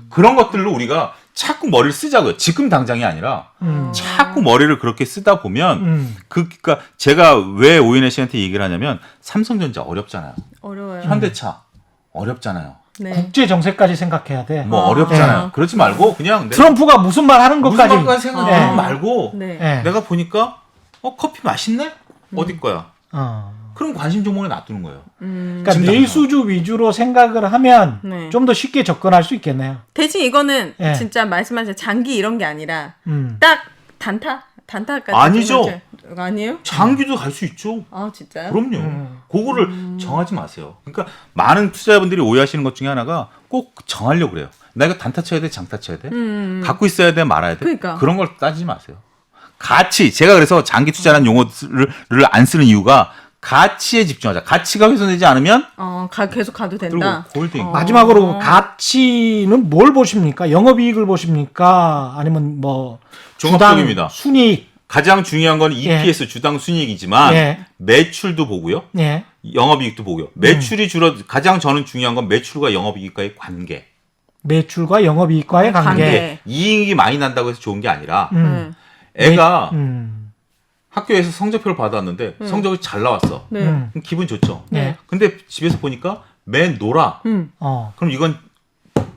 C: 그런 것들로 우리가 자꾸 머리를 쓰자고요. 지금 당장이 아니라 자꾸 머리를 그렇게 쓰다 보면 그러니까 제가 왜 오윤혜 씨한테 얘기를 하냐면 삼성전자 어렵잖아요.
D: 어려워요.
C: 현대차 어렵잖아요.
D: 네.
A: 국제 정세까지 생각해야 돼.
C: 뭐 어렵잖아요.
D: 네.
C: 그러지 말고 그냥
A: 트럼프가 무슨 말 하는
C: 무슨
A: 것까지.
C: 말까지 생각하지 말고
D: 네.
A: 예.
C: 내가 보니까 커피 맛있네? 어디 거야? 그럼 관심 종목에 놔두는 거예요.
A: 그러니까
C: 지금
A: 내수주 위주로 생각을 하면
D: 네.
A: 좀 더 쉽게 접근할 수 있겠네요.
D: 대신 이거는
A: 예.
D: 진짜 말씀하신 장기 이런 게 아니라
A: 음.
D: 딱 단타까지
C: 아니죠.
D: 아니에요?
C: 장기도 갈 수 있죠.
D: 아 진짜요?
C: 그럼요. 그거를 정하지 마세요. 그러니까 많은 투자자분들이 오해하시는 것 중에 하나가 꼭 정하려고 그래요. 나 이거 단타 쳐야 돼, 장타 쳐야 돼? 갖고 있어야 돼, 말아야 돼?
D: 그러니까.
C: 그런 걸 따지지 마세요. 가치. 제가 그래서 장기 투자라는 용어를 안 쓰는 이유가 가치에 집중하자. 가치가 훼손되지 않으면
D: 계속 가도
C: 그리고
D: 된다.
C: 홀딩.
A: 마지막으로 가치는 뭘 보십니까? 영업이익을 보십니까? 아니면 뭐
C: 종합적입니다.
A: 주당 순이익?
C: 가장 중요한 건 EPS 주당 순이익이지만
A: 예.
C: 매출도 보고요.
A: 예.
C: 영업이익도 보고요. 매출이 가장 저는 중요한 건 매출과 영업이익과의 관계.
A: 매출과 영업이익과의 관계.
D: 관계.
C: 이익이 많이 난다고 해서 좋은 게 아니라
A: 음.
C: 애가
A: 음.
C: 학교에서 성적표를 받았는데 성적이 잘 나왔어.
D: 네.
A: 음.
C: 그럼 기분 좋죠.
A: 네.
C: 근데 집에서 보니까 맨 놀아. 그럼 이건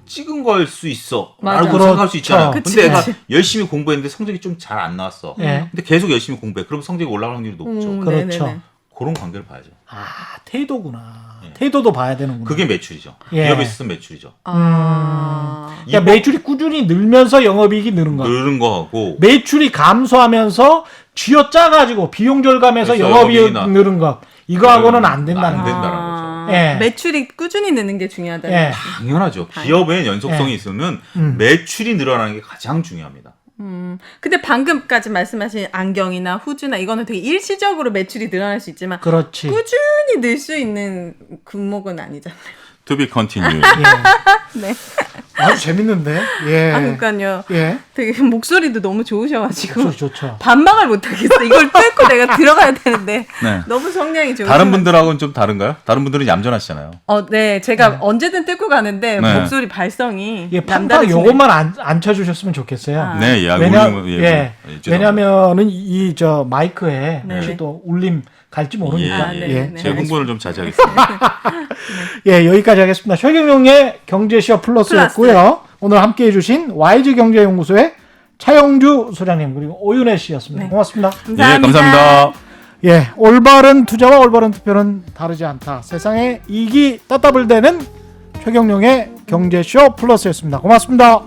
C: 찍은 걸 수 있어.
D: 맞아.
C: 라고 생각할 수 있잖아.
A: 그렇죠.
C: 근데 애가
D: 그치.
C: 열심히 공부했는데 성적이 좀 잘 안 나왔어.
A: 예.
C: 근데 계속 열심히 공부해. 그럼 성적이 올라갈 확률이 높죠.
A: 그렇죠.
D: 네네네.
C: 그런 관계를 봐야죠.
A: 아, 태도구나.
C: 예.
A: 태도도 봐야 되는구나.
C: 그게 매출이죠.
A: 예.
C: 기업에 있으면 매출이죠.
A: 그러니까 매출이 꾸준히 늘면서 영업이익이 느는 거야.
C: 늘은 거하고
A: 매출이 감소하면서 쥐어짜가지고 비용 절감해서
C: 그래서
A: 영업이익
C: 영업이익이
A: 느는 것. 이거하고는 안 된다는
C: 안
A: 거야.
C: 된다는 거죠.
A: 예.
D: 매출이 꾸준히 느는 게 중요하다.
A: 예.
C: 당연하죠. 기업의 연속성이
A: 예.
C: 있으면 매출이 늘어나는 게 가장 중요합니다.
D: 근데 방금까지 말씀하신 안경이나 후주나 이거는 되게 일시적으로 매출이 늘어날 수 있지만
A: 그렇지.
D: 꾸준히 늘 수 있는 품목은 아니잖아요.
C: To be continued.
A: 예.
D: 네.
A: 아주 재밌는데. 예.
D: 아, 그러니까요.
A: 예.
D: 되게 목소리도 너무 좋으셔가지고
A: 목소리 좋죠.
D: 반박을 못 하겠어. 이걸 뚫고 내가 들어가야 되는데
C: 네.
D: 너무 성량이 좋으셔.
C: 다른 분들하고는 좀 다른가요? 다른 분들은 얌전하시잖아요.
D: 네, 제가 언제든 뚫고 가는데
C: 네.
D: 목소리 발성이
A: 예, 팡팡
D: 남다르시네.
A: 요것만 안 쳐주셨으면 좋겠어요.
D: 아.
C: 네, 야,
A: 왜냐면은 이 저 마이크에
D: 네.
A: 혹시 또 울림 갈지 모르니까.
C: 예,
D: 네,
C: 예.
D: 네.
C: 제 홍보를 좀 자제하겠습니다.
A: 예, 여기까지 하겠습니다. 최경영의 경제쇼 플러스였고요. 오늘 함께해 주신 YG 경제연구소의 차영주 소장님 그리고 오윤혜 씨였습니다.
D: 네.
A: 고맙습니다.
D: 감사합니다.
C: 예, 감사합니다.
A: 예, 올바른 투자와 올바른 투표는 다르지 않다. 세상에 이익이 따따블대는 최경영의 경제쇼 플러스였습니다. 고맙습니다.